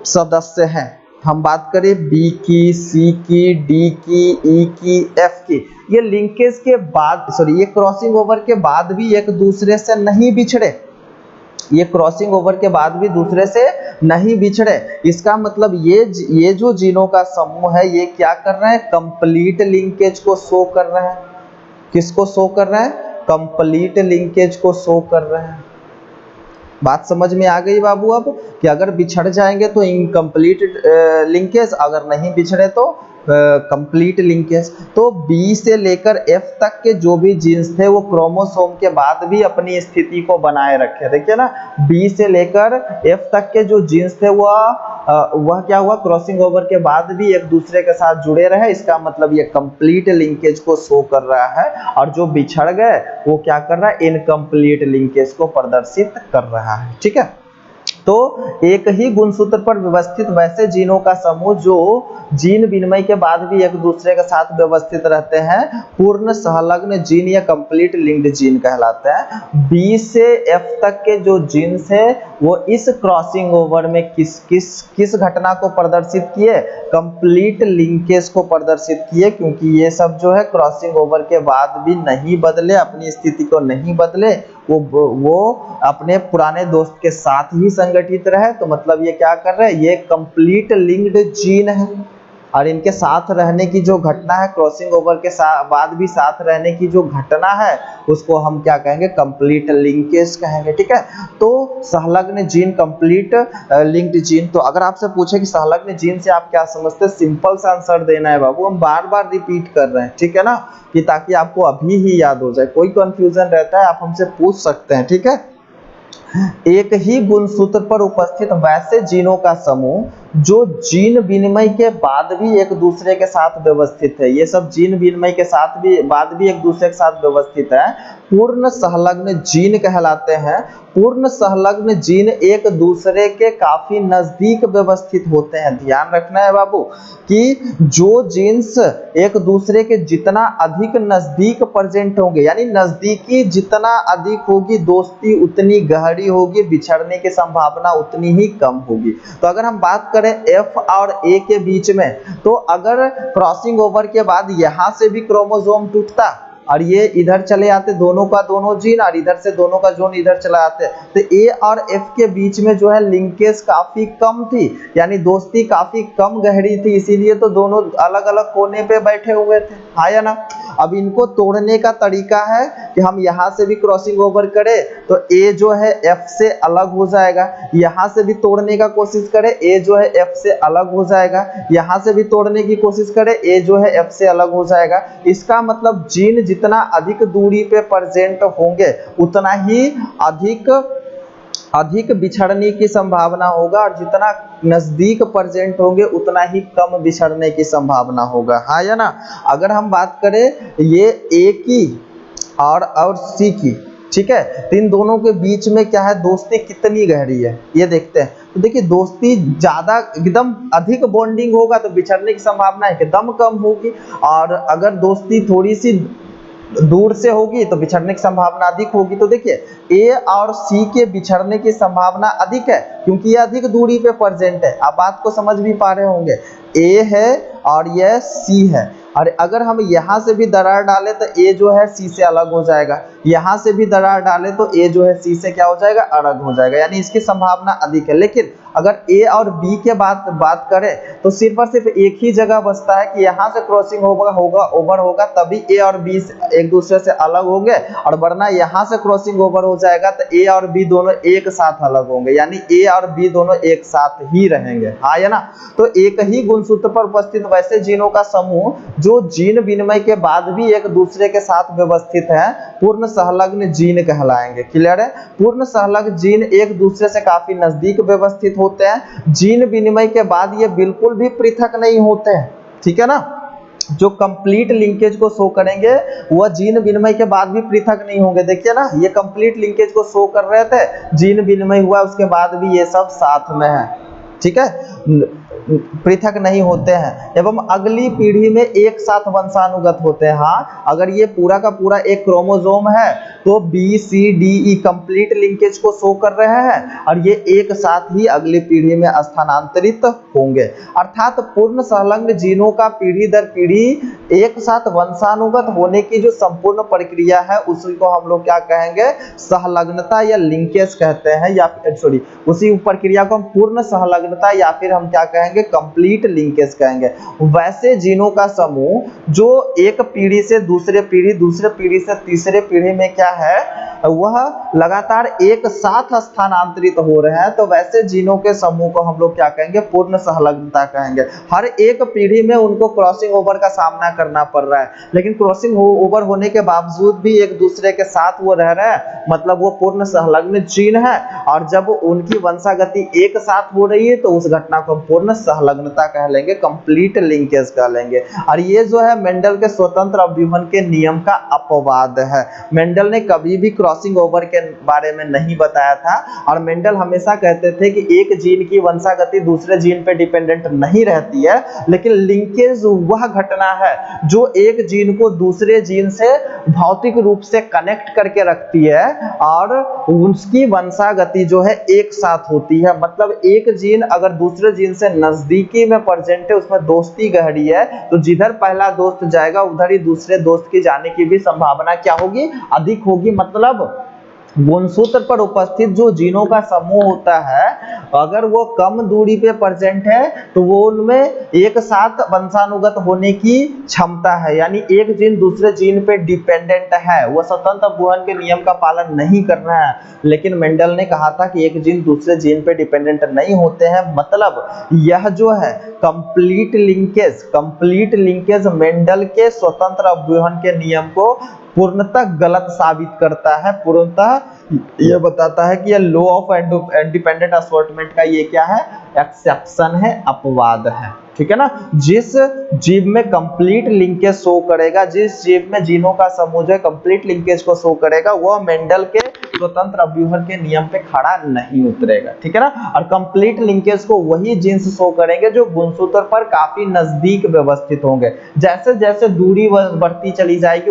Speaker 1: सदस्य हैं, हम बात करें बी की, सी की, डी की, ई की, एफ की, ये लिंकेज के बाद, सॉरी, ये क्रॉसिंग ओवर के बाद भी एक दूसरे से नहीं बिछड़े, ये क्रॉसिंग ओवर के बाद भी दूसरे से नहीं बिछड़े। इसका मतलब ये जो जीनों का समूह है ये क्या कर रहे हैं, कंप्लीट लिंकेज को शो कर रहे हैं। किसको शो कर रहे हैं, कंप्लीट लिंकेज को शो कर रहे हैं। बात समझ में आ गई बाबू अब, कि अगर बिछड़ जाएंगे तो इनकम्प्लीट लिंकेज, अगर नहीं बिछड़े तो कंप्लीट लिंकेज। तो बी से लेकर एफ तक के जो भी जीन्स थे वो क्रोमोसोम के बाद भी अपनी स्थिति को बनाए रखे। देखिए ना, बी से लेकर एफ तक के जो जीन्स थे वह क्या हुआ, क्रॉसिंग ओवर के बाद भी एक दूसरे के साथ जुड़े रहे। इसका मतलब ये कंप्लीट लिंकेज को शो कर रहा है, और जो बिछड़ गए वो क्या कर रहा है, इनकम्प्लीट लिंकेज को प्रदर्शित कर रहा है। ठीक है। तो एक ही गुणसूत्र पर व्यवस्थित वैसे जीनों का समूह जो जीन विनिमय के बाद भी एक दूसरे के साथ व्यवस्थित रहते हैं पूर्ण संलग्न जीन या कंप्लीट लिंक्ड जीन कहलाते हैं। बी से एफ तक के जो जीन्स है वो इस क्रॉसिंग ओवर में किस घटना को प्रदर्शित किए, कंप्लीट लिंकेज को प्रदर्शित किए, क्योंकि ये सब जो है क्रॉसिंग ओवर के बाद भी नहीं बदले, अपनी स्थिति को नहीं बदले, वो अपने पुराने दोस्त के साथ ही संगठित रहे। तो मतलब ये क्या कर रहे हैं, ये कंप्लीट लिंक्ड जीन है। और इनके साथ रहने की जो घटना है, क्रॉसिंग ओवर के बाद भी साथ रहने की जो घटना है, उसको हम क्या कहेंगे, कंप्लीट लिंकेज कहेंगे। ठीक है, तो संलग्न जीन, कंप्लीट लिंक्ड जीन। तो अगर आपसे पूछे कि संलग्न जीन से आप क्या समझते हैं, सिंपल सा आंसर देना है बाबू, हम बार बार रिपीट कर रहे हैं, ठीक है ना, कि ताकि आपको अभी ही याद हो जाए। कोई कंफ्यूजन रहता है आप हमसे पूछ सकते हैं। ठीक है, एक ही गुणसूत्र पर उपस्थित वैसे जीनों का समूह जो जीन विनिमय के बाद भी एक दूसरे के साथ व्यवस्थित है, ये सब जीन विनिमय के साथ भी बाद भी एक दूसरे के साथ व्यवस्थित है, पूर्ण संलग्न जीन कहलाते हैं। पूर्ण संलग्न जीन एक दूसरे के काफी नजदीक व्यवस्थित होते हैं। ध्यान रखना है बाबू कि जो जीन्स एक दूसरे के जितना अधिक नजदीक प्रेजेंट होंगे, यानी नजदीकी जितना अधिक होगी, दोस्ती उतनी गहरी होगी, बिछड़ने की संभावना उतनी ही कम होगी। तो अगर हम बात करें एफ और ए के बीच में, तो अगर क्रॉसिंग ओवर के बाद यहां से भी क्रोमोसोम टूटता और ये इधर चले आते, दोनों का दोनों जीन, और इधर से दोनों का जोन इधर चला आते, तो ए और एफ के बीच में जो है लिंकेज काफी कम थी, यानी दोस्ती काफी कम गहरी थी, इसीलिए तो दोनों अलग अलग कोने पे बैठे हुए थे, हाँ या ना। अब इनको तोड़ने का तरीका है कि हम यहाँ से भी क्रॉसिंग ओवर करें तो ए जो है एफ से अलग हो जाएगा, यहाँ से भी तोड़ने का कोशिश करें, ए जो है एफ से अलग हो जाएगा, यहाँ से भी तोड़ने की कोशिश करें, ए जो है एफ से अलग हो जाएगा। इसका मतलब जीन जितना अधिक दूरी पे प्रेजेंट होंगे उतना ही अधिक बिछड़ने की संभावना होगा, और जितना नजदीक प्रेजेंट होंगे उतना ही कम बिछड़ने की संभावना होगा, हाँ या ना। अगर हम बात करें ये ए की और सी की, ठीक है, तो इन दोनों के बीच में क्या है, दोस्ती कितनी गहरी है ये देखते हैं। तो देखिए दोस्ती ज्यादा एकदम अधिक बॉन्डिंग होगा तो बिछड़ने की संभावना एकदम कम होगी, और अगर दोस्ती थोड़ी सी दूर से होगी तो बिछड़ने की संभावना अधिक होगी। तो देखिए ए और सी के बिछड़ने की संभावना अधिक है क्योंकि ये अधिक दूरी पे प्रेजेंट है। आप बात को समझ भी पा रहे होंगे, ए है और यह सी है, और अगर हम यहाँ से भी दरार डालें तो ए जो है सी से अलग हो जाएगा, यहाँ से भी दरार डालें तो ए जो है सी से क्या हो जाएगा, अलग हो जाएगा, यानी इसकी संभावना अधिक है। लेकिन अगर ए और बी के बात करें तो सिर्फ और सिर्फ एक ही जगह बचता है कि यहाँ से क्रॉसिंग ओवर होगा तभी ए और बी एक दूसरे से अलग होंगे, और वरना यहाँ से क्रॉसिंग ओवर हो जाएगा तो ए और बी दोनों एक साथ अलग होंगे, यानी ए और बी दोनों एक साथ ही रहेंगे, हाँ या ना। तो एक ही गुणसूत्र पर उपस्थित वैसे जीनों का समूह जो जीन विनिमय के बाद भी एक दूसरे के साथ व्यवस्थित है पूर्ण संलग्न जीन कहलाएंगे। क्लियर है, पूर्ण संलग्न जीन एक दूसरे से काफी नजदीक व्यवस्थित होते हैं, जीन विनिमय के बाद ये बिल्कुल भी पृथक नहीं होते हैं, ठीक है ना। जो कंप्लीट लिंकेज को शो करेंगे वह जीन विनिमय के बाद भी पृथक नहीं होंगे। देखिए ना, ये कंप्लीट लिंकेज को शो कर रहे थे, जीन विनिमय हुआ उसके बाद भी ये सब साथ में है, ठीक है, पृथक नहीं होते हैं, एवं अगली पीढ़ी में एक साथ वंशानुगत होते हैं। हाँ, अगर ये पूरा का पूरा एक क्रोमोसोम है तो B C D E complete linkage को शो कर रहे हैं, और ये एक साथ ही अगली पीढ़ी में स्थानांतरित होंगे। अर्थात पूर्ण संलग्न जीनों का पीढ़ी दर पीढ़ी एक साथ वंशानुगत होने की जो संपूर्ण प्रक्रिया है उसी को हम लोग क्या कहेंगे, संलग्नता या लिंकेज कहते हैं, या सॉरी उसी प्रक्रिया को हम पूर्ण संलग्नता या फिर हम क्या कहेंगे, कंप्लीट लिंकेज कहेंगे। वैसे जीनों का समूह जो एक पीढ़ी से दूसरे पीढ़ी से तीसरे पीढ़ी में क्या है, वह लगातार एक साथ स्थानांतरित हो रहे हैं, तो वैसे जीनों के समूह को हम लोग क्या कहेंगे, पूर्ण संलग्नता कहेंगे। हर एक पीढ़ी में उनको क्रॉसिंग ओवर का सामना करना पड़ रहा है, लेकिन क्रॉसिंग ओवर होने के बावजूद भी एक दूसरे के साथ वो रह रहे हैं, मतलब वो पूर्ण संलग्न जीन है, और जब उनकी वंशागति एक साथ हो रही है तो उस घटना को पूर्ण संलग्नता कह लेंगे, कंप्लीट लिंकेज कह लेंगे। और ये जो है मेंडल के स्वतंत्र अवयुहन के नियम का अपवाद है। मेंडल ने कभी भी क्रॉसिंग ओवर के बारे में नहीं बताया था, और मेंडल हमेशा कहते थे कि एक जीन की वंशागति दूसरे जीन पे डिपेंडेंट नहीं रहती है, लेकिन लिंकेज वह घटना है जो एक जीन को दूसरे जीन से भौतिक रूप से कनेक्ट करके रखती है और उसकी वंशागति जो है एक साथ होती है। मतलब एक जीन अगर दूसरे जीन से नजदीकी में प्रेजेंट है, उसमें दोस्ती गहरी है, तो जिधर पहला दोस्त जाएगा उधर ही दूसरे दोस्त की जाने की भी संभावना क्या होगी, अधिक होगी। मतलब गुणसूत्र पर उपस्थित जो जीनों का समूह होता है, अगर वो कम दूरी पे प्रेजेंट है तो वो उनमें एक साथ वंशानुगत होने की क्षमता है, यानी एक जीन दूसरे जीन पे डिपेंडेंट है, वो स्वतंत्र अपभ्रंश के नियम का पालन नहीं कर रहा है। लेकिन मेंडल ने कहा था कि एक जीन दूसरे जीन पे डिपेंडेंट नहीं होते हैं, मतलब यह जो है कंप्लीट लिंकेज मेंडल के स्वतंत्र अपभ्रंश के नियम को पूर्णतः गलत साबित करता है, पूर्णतः ये बताता है कि ये लॉ ऑफ इंडिपेंडेंट असॉर्टमेंट का ये क्या है, एक्सेप्शन है, अपवाद है। ठीक है ना। जिस जीव में कंप्लीट लिंकेज शो करेगा, जिस जीव में जीनों का समूह जो कंप्लीट लिंकेज को शो करेगा, वह मेंडल के स्वतंत्र अपभ्रंश के नियम पे खड़ा नहीं उतरेगा। ठीक है ना। और कंप्लीट लिंकेज को वही जीन्स शो करेंगे जो गुणसूत्र पर काफी नजदीक व्यवस्थित होंगे। जैसे जैसे दूरी बढ़ती चली जाएगी,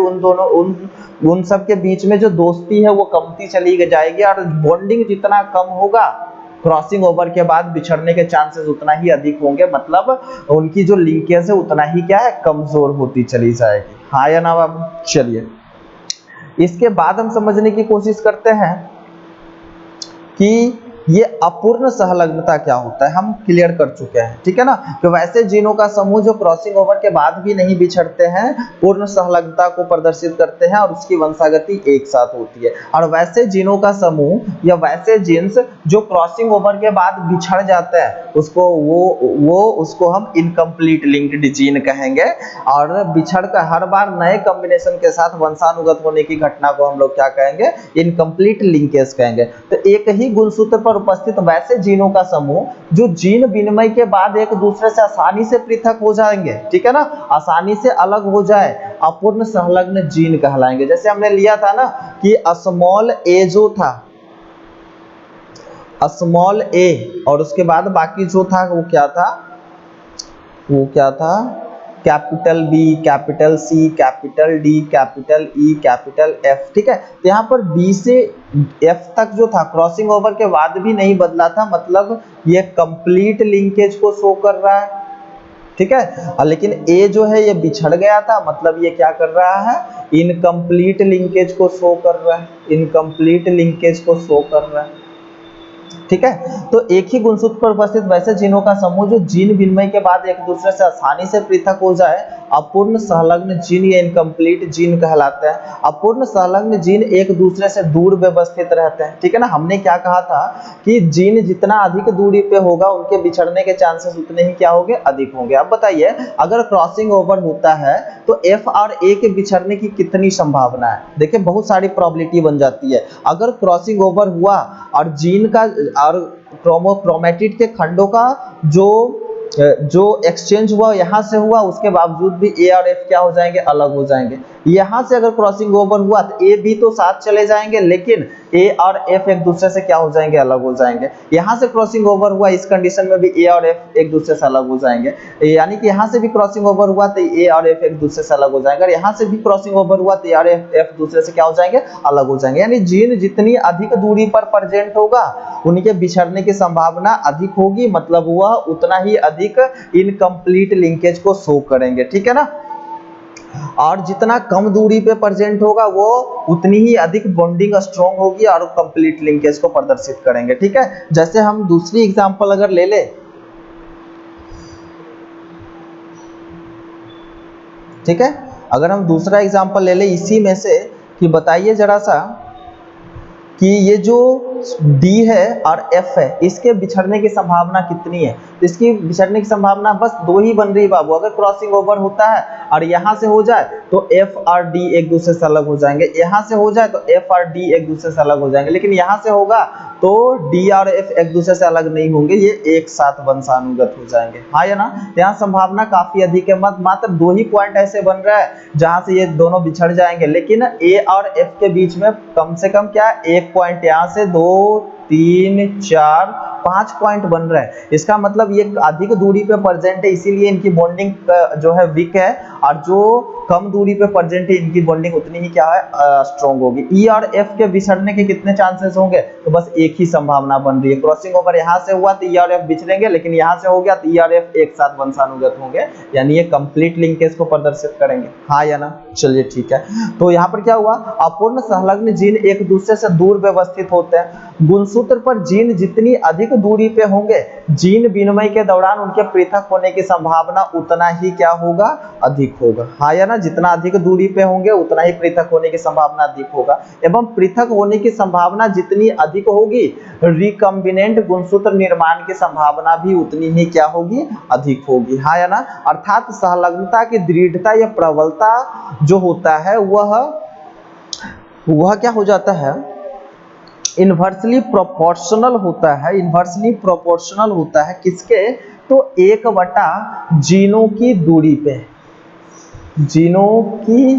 Speaker 1: उन सब के बीच में जो दोस्ती है वो कमती चली जाएगी, और बॉन्डिंग जितना कम होगा, क्रॉसिंग ओवर के बाद बिछड़ने के चांसेस उतना ही अधिक होंगे, मतलब उनकी जो लिंकेज है उतना ही क्या है, कमजोर होती चली जाएगी। हाँ या ना बाबू। चलिए इसके बाद हम समझने की कोशिश करते हैं कि ये अपूर्ण सहलग्नता क्या होता है, हम क्लियर कर चुके हैं। ठीक है ना। तो वैसे जीनों का समूह जो क्रॉसिंग ओवर के बाद भी नहीं बिछड़ते हैं, पूर्ण सहलग्नता को प्रदर्शित करते हैं और उसकी वंशागति एक साथ होती है। और वैसे जीनों का समूह या वैसे जीन्स जो क्रॉसिंग ओवर के बाद बिछड़ जाते हैं, उसको हम इनकम्प्लीट लिंक्ड जीन कहेंगे। और बिछड़ कर हर बार नए कॉम्बिनेशन के साथ वंशानुगत होने की घटना को हम लोग क्या कहेंगे, इनकम्प्लीट लिंकेज कहेंगे। तो एक ही गुणसूत्र पर उपस्थित वैसे जीनों का समूह जो जीन विनिमय के बाद एक दूसरे से आसानी से पृथक हो जाएंगे, ठीक है ना, आसानी से अलग हो जाए, अपूर्ण संलग्न जीन कहलाएंगे। जैसे हमने लिया था ना कि स्मॉल ए जो था, स्मॉल ए, और उसके बाद बाकी जो था वो क्या था, capital B, capital C, capital D, capital E, capital F. ठीक है। तो यहाँ पर बी से एफ तक जो था क्रॉसिंग ओवर के बाद भी नहीं बदला था, मतलब ये कंप्लीट लिंकेज को शो कर रहा है। ठीक है। लेकिन ए जो है ये बिछड़ गया था, मतलब ये क्या कर रहा है, इनकम्प्लीट लिंकेज को शो कर रहा है, इनकम्प्लीट लिंकेज को शो कर रहा है। ठीक है। तो एक ही गुणसूत्र पर उपस्थित वैसे जीनों का समूह जो जीन विनिमय के बाद एक दूसरे से आसानी से पृथक हो जाए, अपूर्ण संलग्न जीन या इनकम्प्लीट जीन कहलाते हैं। अपूर्ण संलग्न जीन एक दूसरे से दूर व्यवस्थित रहते हैं। ठीक है ना। हमने क्या कहा था कि जीन जितना अधिक दूरी पे होगा उनके बिछड़ने के चांसेस उतने ही क्या होंगे, अधिक होंगे। अब बताइए अगर क्रॉसिंग ओवर होता है तो एफ और ए के बिछड़ने की कितनी संभावना है। देखिए बहुत सारी प्रोबेबिलिटी बन जाती है। अगर क्रॉसिंग ओवर हुआ और जीन का और क्रोमेटिड के खंडों का जो एक्सचेंज हुआ यहाँ से हुआ, उसके बावजूद भी ए और एफ क्या हो जाएंगे, अलग हो जाएंगे। यहाँ से अगर क्रॉसिंग ओवर हुआ तो ए बी तो साथ चले जाएंगे, लेकिन ए और एफ एक दूसरे से क्या हो जाएंगे, अलग हो जाएंगे। यहाँ से क्रॉसिंग ओवर हुआ, इस कंडीशन में भी ए और एफ एक दूसरे से अलग हो जाएंगे, यानी कि यहाँ से भी क्रॉसिंग ओवर हुआ तो ए और एफ एक दूसरे से अलग हो जाएंगे, और यहाँ से भी क्रॉसिंग ओवर हुआ तो ए और एफ दूसरे से क्या हो जाएंगे, अलग हो जाएंगे। यानी जीन जितनी अधिक दूरी पर प्रेजेंट होगा उनके बिछड़ने की संभावना अधिक होगी, मतलब वह उतना ही अधिक इनकम्प्लीट लिंकेज को शो करेंगे। ठीक है ना। और जितना कम दूरी पे प्रेजेंट होगा वो उतनी ही अधिक बॉन्डिंग स्ट्रॉन्ग होगी और कंप्लीट लिंकेज को प्रदर्शित करेंगे। ठीक है। जैसे हम दूसरी एग्जांपल अगर ले ले, ठीक है, अगर हम दूसरा एग्जांपल ले ले इसी में से कि बताइए जरा सा कि ये जो D है और F है इसके बिछड़ने की संभावना कितनी है। इसकी बिछड़ने की संभावना बस दो ही बन रही है बाबू। अगर क्रॉसिंग ओवर होता है और यहाँ से हो जाए तो F और D एक दूसरे से अलग हो जाएंगे, यहाँ से हो जाए तो F और D एक दूसरे से अलग हो जाएंगे, लेकिन यहाँ से होगा तो D और F एक दूसरे से अलग नहीं होंगे, ये एक साथ वंशानुगत हो जाएंगे। हाँ या ना। यहाँ संभावना काफी अधिक है, मात्र दो ही पॉइंट ऐसे बन रहा है जहां से ये दोनों बिछड़ जाएंगे, लेकिन A और F के बीच में कम से कम क्या एक पॉइंट, यहाँ से 2 3 4 5 पॉइंट बन रहा है। इसका मतलब ये अधिक दूरी पे प्रेजेंट है, इसीलिए इनकी बॉन्डिंग जो है वीक है, और जो कम दूरी पे प्रेजेंट है इनकी बॉन्डिंग उतनी ही क्या है स्ट्रॉन्ग होगी। ई और एफ के बिछड़ने के कितने चांसेस होंगे, तो बस एक ही संभावना बन रही है। क्रॉसिंग ओवर यहाँ से हुआ तो ई और एफ बिछड़ेंगे, लेकिन यहाँ से हो गया तो ई और एफ एक साथ वंशानुगत होंगे, यानी ये कंप्लीट लिंकेज को प्रदर्शित करेंगे, हाँ या ना। चलिए ठीक है, तो यहाँ पर क्या हुआ, अपूर्ण संलग्न जीन एक दूसरे से दूर व्यवस्थित होते हैं। गुणसूत्र पर जीन जितनी अधिक दूरी पे होंगे, जीन विनिमय के दौरान उनके पृथक होने की संभावना उतना ही क्या होगा, अधिक होगा, हाँ या ना। जितना अधिक दूरी पे होंगे उतना ही पृथक होने की संभावना अधिक होगा, एवं पृथक होने की संभावना जितनी अधिक होगी, रिकम्बिनेंट गुणसूत्र निर्माण की संभावना भी उतनी ही क्या होगी, अधिक होगी, हाँ या ना। अर्थात संलग्नता की दृढ़ता या प्रबलता जो होता है वह क्या हो जाता है, इन्वर्सली प्रोपोर्शनल होता है। इन्वर्सली प्रोपोर्शनल होता है किसके, तो 1/, जीनों की दूरी पे, जीनों की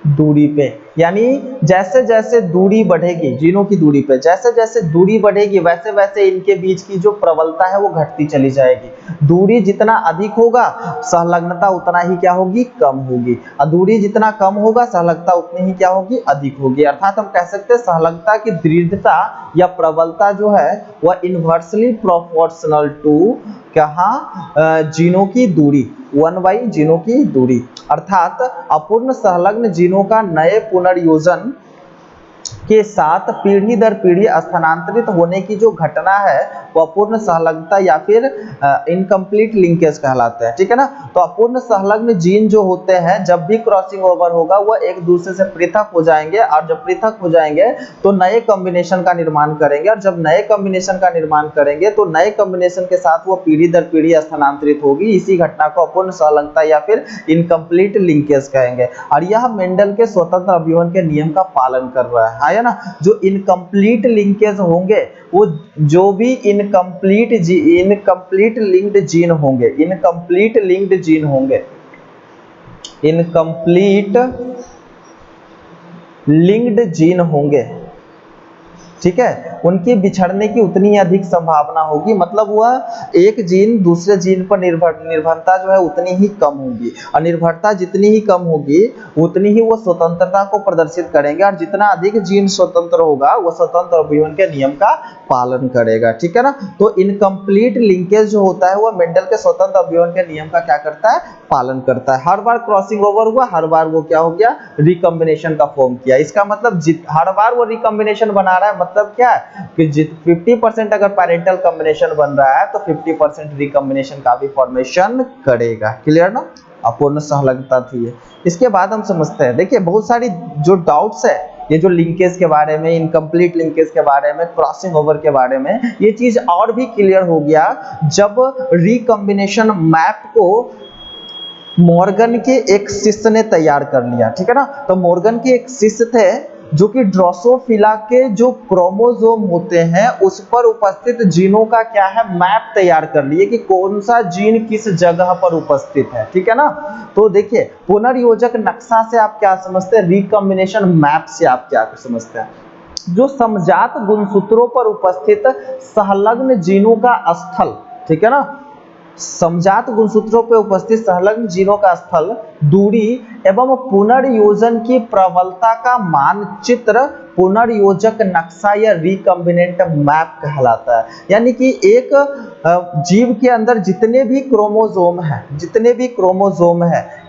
Speaker 1: दूरी पे, यानी जैसे जैसे दूरी बढ़ेगी जीनों की दूरी पे, जैसे जैसे दूरी बढ़ेगी वैसे वैसे इनके बीच की जो प्रबलता है वो घटती चली जाएगी। दूरी जितना अधिक होगा संलग्नता उतना ही क्या होगी, कम होगी, और दूरी जितना कम होगा संलग्नता उतनी ही क्या होगी, अधिक होगी। अर्थात हम कह सकते हैं संलग्नता की दृढ़ता या प्रबलता जो है वह इन्वर्सली प्रोपोर्शनल टू कहाँ, जीनों की दूरी, 1/, जीनों की दूरी। अर्थात अपूर्ण संलग्न जीनों का नए पुनर्योजन के साथ पीढ़ी दर पीढ़ी स्थानांतरित होने की जो घटना है वो अपूर्ण संलग्नता या फिर इनकम्प्लीट लिंकेज कहलाता है, ठीक है ना। तो अपूर्ण संलग्न जीन जो होते हैं जब भी क्रॉसिंग ओवर होगा वह एक दूसरे से पृथक हो जाएंगे, और जब पृथक हो जाएंगे तो नए कॉम्बिनेशन का निर्माण करेंगे, और जब नए कॉम्बिनेशन का निर्माण करेंगे तो नए कॉम्बिनेशन के साथ वो पीढ़ी दर पीढ़ी स्थानांतरित होगी। इसी घटना को अपूर्ण संलग्नता या फिर इनकम्प्लीट लिंकेज कहेंगे, और यह मेंडल के स्वतंत्र अभिवन के नियम का पालन कर रहा है ना। जो इनकम्प्लीट लिंकेज होंगे वो जो भी इनकम्प्लीट लिंक्ड जीन होंगे, इनकम्प्लीट लिंक्ड जीन होंगे, इनकम्प्लीट लिंक्ड जीन होंगे, ठीक है, उनके बिछड़ने की उतनी अधिक संभावना होगी, मतलब वह एक जीन दूसरे जीन पर निर्भरता जो है उतनी ही कम होगी, और निर्भरता जितनी ही कम होगी उतनी ही वो स्वतंत्रता को प्रदर्शित करेंगे, और जितना अधिक जीन स्वतंत्र होगा वो स्वतंत्र अभिवन के नियम का पालन करेगा, ठीक है ना। तो इनकम्प्लीट लिंकेज जो होता है वह मेंडल के स्वतंत्र अभिवन के नियम का क्या करता है, पालन करता है। हर बार क्रॉसिंग ओवर हुआ, हर बार वो क्या हो गया, रिकॉम्बिनेशन का फॉर्म किया। इसका मतलब हर बार वो रिकॉम्बिनेशन बना रहा है, मतलब क्या है कि 50% अगर पैरेंटल कॉम्बिनेशन बन रहा है तो 50% रिकॉम्बिनेशन का भी फॉर्मेशन करेगा। क्लियर ना, अपूर्ण संलग्नता थी ये। इसके बाद हम समझते हैं, देखिए बहुत सारी जो डाउट्स है ये जो लिंकेज के बारे में, इनकम्प्लीट लिंकेज के बारे में, क्रॉसिंग ओवर के बारे में, ये चीज और भी क्लियर हो गया जब रिकॉम्बिनेशन मैप को मॉर्गन के एक शिष्य ने तैयार कर लिया, ठीक है ना। तो मॉर्गन के एक शिष्य थे जो कि ड्रोसोफिला के जो क्रोमोसोम होते हैं उस पर उपस्थित जीनों का क्या है, मैप तैयार कर लिए कि कौन सा जीन किस जगह पर उपस्थित है, ठीक है ना। तो देखिए पुनर्योजक नक्शा से आप क्या समझते हैं, रिकॉम्बिनेशन मैप से आप क्या समझते हैं, जो समजात गुणसूत्रों पर उपस्थित संलग्न जीनों का स्थल, ठीक है ना, समजात गुणसूत्रों पर उपस्थित संलग्न जीनों का स्थल, दूरी एवं पुनर्योजन की प्रबलता का मानचित्र पुनर्योजक नक्शा या रिकॉम्बिनेंट मैप कहलाता है। यानी कि एक जीव के अंदर जितने भी क्रोमोसोम हैं,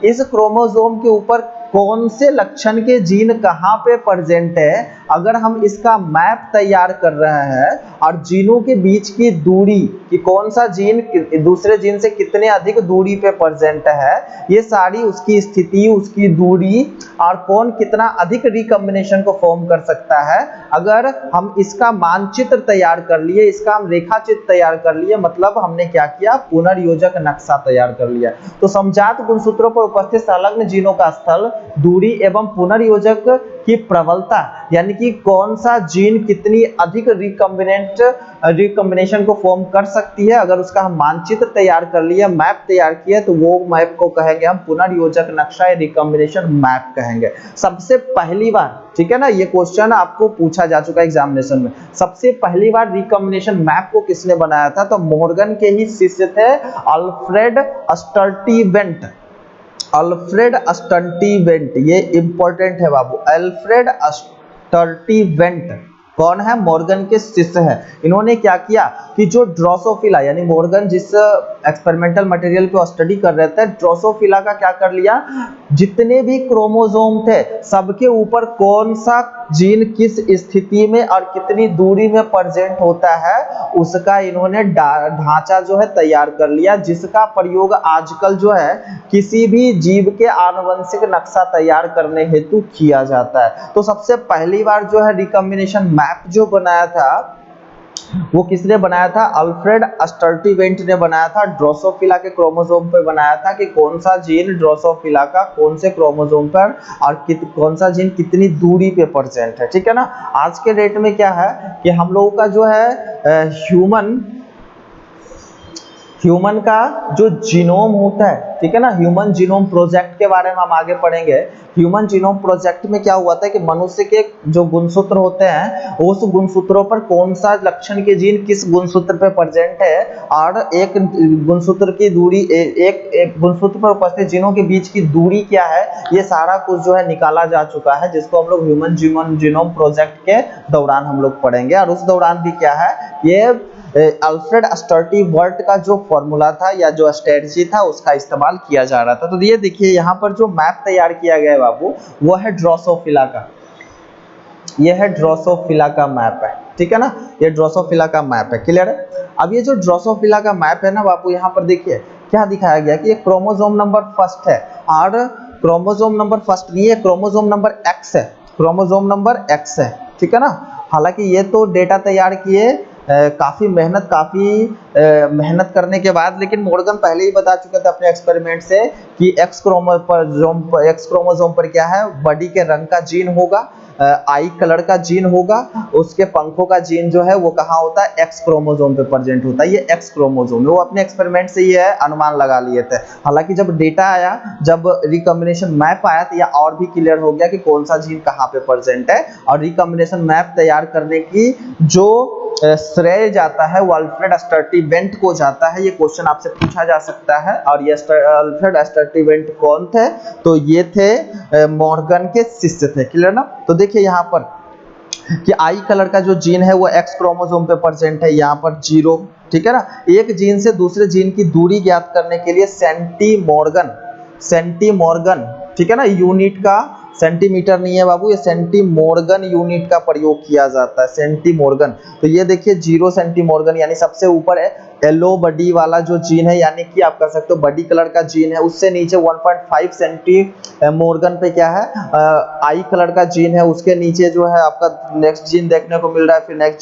Speaker 1: इस क्रोमोसोम के ऊपर कौन से लक्षण के जीन कहाँ पे प्रेजेंट है, अगर हम इसका मैप तैयार कर रहे हैं और जीनों के बीच की दूरी कि कौन सा जीन दूसरे जीन से कितने अधिक दूरी पे प्रेजेंट है, ये सारी उसकी स्थिति, उसकी दूरी और कौन कितना अधिक रिकॉम्बिनेशन को फॉर्म कर सकता है, अगर हम इसका मानचित्र तैयार कर लिए, इसका हम रेखा चित्र तैयार कर लिए, मतलब हमने क्या किया, पुनर्योजक नक्शा तैयार कर लिया। तो समजात गुणसूत्रों पर उपस्थित संलग्न जीनों का स्थल, दूरी एवं पुनर्योजक की प्रबलता, यानी कि कौन सा जीन कितनी अधिक रिकॉम्बिनेशन को फॉर्म कर सकती है, अगर उसका हम मानचित्र तैयार कर लिया, मैप तैयार किया, तो वो मैप को कहेंगे हम पुनर्योजक नक्शा या रिकॉम्बिनेशन मैप कहेंगे। सबसे पहली बार, ठीक है ना, ये क्वेश्चन आपको पूछा जा चुका है एग्जामिनेशन में, सबसे पहली बार रिकॉम्बिनेशन मैप को किसने बनाया था, तो मॉर्गन के ही शिष्य थे अल्फ्रेड स्टर्टीवेंट। अल्फ्रेड स्टर्टीवेंट, ये इंपॉर्टेंट है बाबू। अल्फ्रेड स्टर्टीवेंट कौन है? मॉर्गन के शिष्य है। इन्होंने क्या किया कि जो ड्रोसोफिला, यानी मॉर्गन जिस एक्सपेरिमेंटल मटेरियल को स्टडी कर रहे थे, ड्रोसोफिला का क्या कर लिया, जितने भी क्रोमोसोम थे सबके ऊपर कौन सा जीन किस स्थिति में और कितनी दूरी में प्रेजेंट होता है उसका इन्होंने ढांचा जो है तैयार कर लिया, जिसका प्रयोग आजकल जो है किसी भी जीव के आनुवंशिक नक्शा तैयार करने हेतु किया जाता है। तो सबसे पहली बार जो है रिकॉम्बिनेशन मैप जो बनाया था वो किसने बनाया था? अल्फ्रेड स्टर्टीवेंट ने बनाया था। ड्रोसोफिला के क्रोमोसोम पे बनाया था कि कौन सा जीन ड्रोसोफिला का कौन से क्रोमोसोम पर और कौन सा जीन कितनी दूरी पे प्रेजेंट है, ठीक है ना। आज के डेट में क्या है कि हम लोगों का जो है ह्यूमन का जो जीनोम होता है, ठीक है ना, ह्यूमन जीनोम प्रोजेक्ट के बारे में हम आगे पढ़ेंगे। ह्यूमन जीनोम प्रोजेक्ट में क्या हुआ था कि मनुष्य के जो गुणसूत्र होते हैं उस गुणसूत्रों पर कौन सा लक्षण के जीन किस गुणसूत्र पे प्रेजेंट है और एक गुणसूत्र की दूरी एक गुणसूत्र पर उपस्थित जीनों के बीच की दूरी क्या है, ये सारा कुछ जो है निकाला जा चुका है, जिसको हम लोग ह्यूमन जीनोम प्रोजेक्ट के दौरान हम लोग पढ़ेंगे। और उस दौरान भी क्या है, ये अल्फ्रेड स्टर्टीवर्ट का जो फॉर्मूला था या जो स्ट्रेटजी था उसका इस्तेमाल किया जा रहा था। तो ये देखिए यहाँ पर जो मैप तैयार किया गया है बाबू वो है ड्रोसोफिला का, ये है ड्रोसोफिला का मैप है, ठीक है ना, ये ड्रोसोफिला का मैप है। क्लियर है? अब ये जो ड्रोसोफिला का मैप है ना बाबू, यहाँ पर देखिए क्या दिखाया गया कि ये क्रोमोसोम नंबर फर्स्ट है और क्रोमोसोम नंबर फर्स्ट नहीं है, क्रोमोसोम नंबर एक्स है, क्रोमोसोम नंबर एक्स है, ठीक है ना। हालांकि ये तो डेटा तैयार किए काफी मेहनत करने के बाद, लेकिन मॉर्गन पहले ही बता चुका था अपने एक्सपेरिमेंट से कि एक्स क्रोमोसोम पर क्या है, बॉडी के रंग का जीन होगा, आई कलर का जीन होगा, उसके पंखों का जीन जो है वो कहाँ होता है, एक्स क्रोमोसोम पे प्रेजेंट होता है, ये एक्स क्रोमोसोम है। वो अपने एक्सपेरिमेंट से ये अनुमान लगा लिए थे। हालांकि जब डेटा आया, जब रिकॉम्बिनेशन मैप आया तो यह और भी क्लियर हो गया कि कौन सा जीन कहाँ पे प्रेजेंट है। और रिकॉम्बिनेशन मैप तैयार करने की जो श्रेय जाता है वो अल्फ्रेड स्टर्टीवेंट को जाता है। ये क्वेश्चन आपसे पूछा जा सकता है। और ये अल्फ्रेड स्टर्टीवेंट कौन थे? तो ये थे मॉर्गन के शिष्य थे। क्लियर ना? तो देखिए यहाँ पर कि आई कलर का जो जीन है वो एक्स क्रोमोसोम पे प्रेजेंट है, यहाँ पर 0, ठीक है ना। एक जीन से दूसरे जीन की दूरी ज्ञात करने के लिए सेंटीमॉर्गन, ठीक है ना, यूनिट का, सेंटीमीटर नहीं है बाबू, ये सेंटीमॉर्गन यूनिट का प्रयोग किया जाता है, सेंटीमॉर्गन। तो ये देखिए 0 सेंटीमॉर्गन, यानी सबसे ऊपर है येलो बडी वाला जो जीन है, यानी कि आप कह सकते हो बडी कलर का जीन है। उससे नीचे 1.5 सेंटीमॉर्गन पे क्या है, आई कलर का जीन है। उसके नीचे जो है आपका नेक्स्ट जीन देखने को मिल रहा है, फिर नेक्स्ट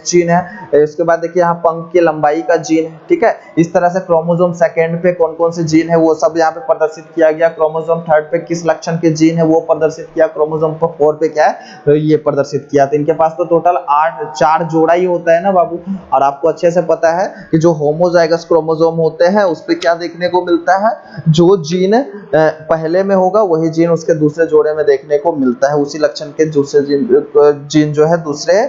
Speaker 1: जीन है, इसके बाद देखिए यहाँ पंख की लंबाई का जीन है, ठीक है। इस तरह से क्रोमोसोम सेकंड पे कौन कौन से जीन है वो सब यहाँ पे प्रदर्शित किया गया। क्रोमोसोम थर्ड पे किस लक्षण के जीन है वो प्रदर्शित किया। क्रोमोसोम 4 पे क्या है, तो ये प्रदर्शित किया। तो इनके पास तो टोटल 4 जोड़ा ही होता है ना बाबू। और आपको अच्छे से पता है कि जो होमोजाइगस क्रोमोसोम होते हैं उस पे क्या देखने को मिलता है, जो जीन पहले में होगा वही जीन उसके दूसरे जोड़े में देखने को मिलता है। उसी लक्षण के दूसरे जीन जो है दूसरे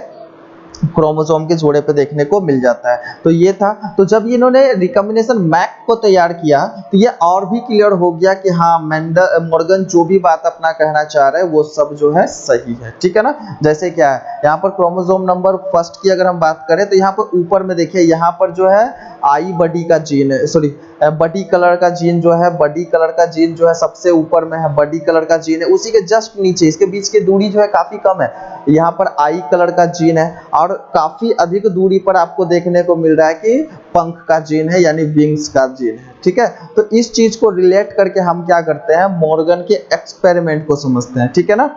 Speaker 1: क्रोमोसोम के जोड़े पे देखने को मिल जाता है। तो ये था। तो जब इन्होंने रिकॉम्बिनेशन मैप को तैयार किया तो ये और भी क्लियर हो गया कि हाँ मॉर्गन जो भी बात अपना कहना चाह रहे हैं वो सब जो है सही है, ठीक है ना। जैसे क्या है यहाँ पर क्रोमोसोम नंबर फर्स्ट की अगर हम बात करें तो यहाँ पर ऊपर में देखिए, यहाँ पर जो है आई बडी का जीन है, सॉरी बडी कलर का जीन जो है, बडी कलर का जीन जो है सबसे ऊपर में है, बडी कलर का जीन है। उसी के जस्ट नीचे इसके बीच की दूरी जो है काफी कम है, यहाँ पर आई कलर का जीन है। और काफी अधिक दूरी पर आपको देखने को मिल रहा है कि पंख का जीन है, यानी विंग्स का जीन है, ठीक है। तो इस चीज को रिलेट करके हम क्या करते हैं, मॉर्गन के एक्सपेरिमेंट को समझते हैं, ठीक है ना।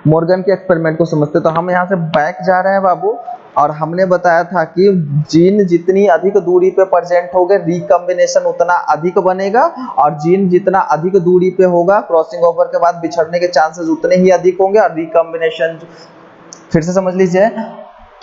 Speaker 1: मॉर्गन के एक्सपेरिमेंट को समझते हैं। तो हम यहाँ से बैक जा रहे हैं बाबू, और हमने बताया था कि जीन जितनी अधिक दूरी पे प्रेजेंट होगा रिकॉम्बिनेशन उतना अधिक बनेगा, और जीन जितना अधिक दूरी पे होगा क्रॉसिंग ओवर के बाद बिछड़ने के चांसेस उतने ही अधिक होंगे, और रिकॉम्बिनेशन, फिर से समझ लीजिए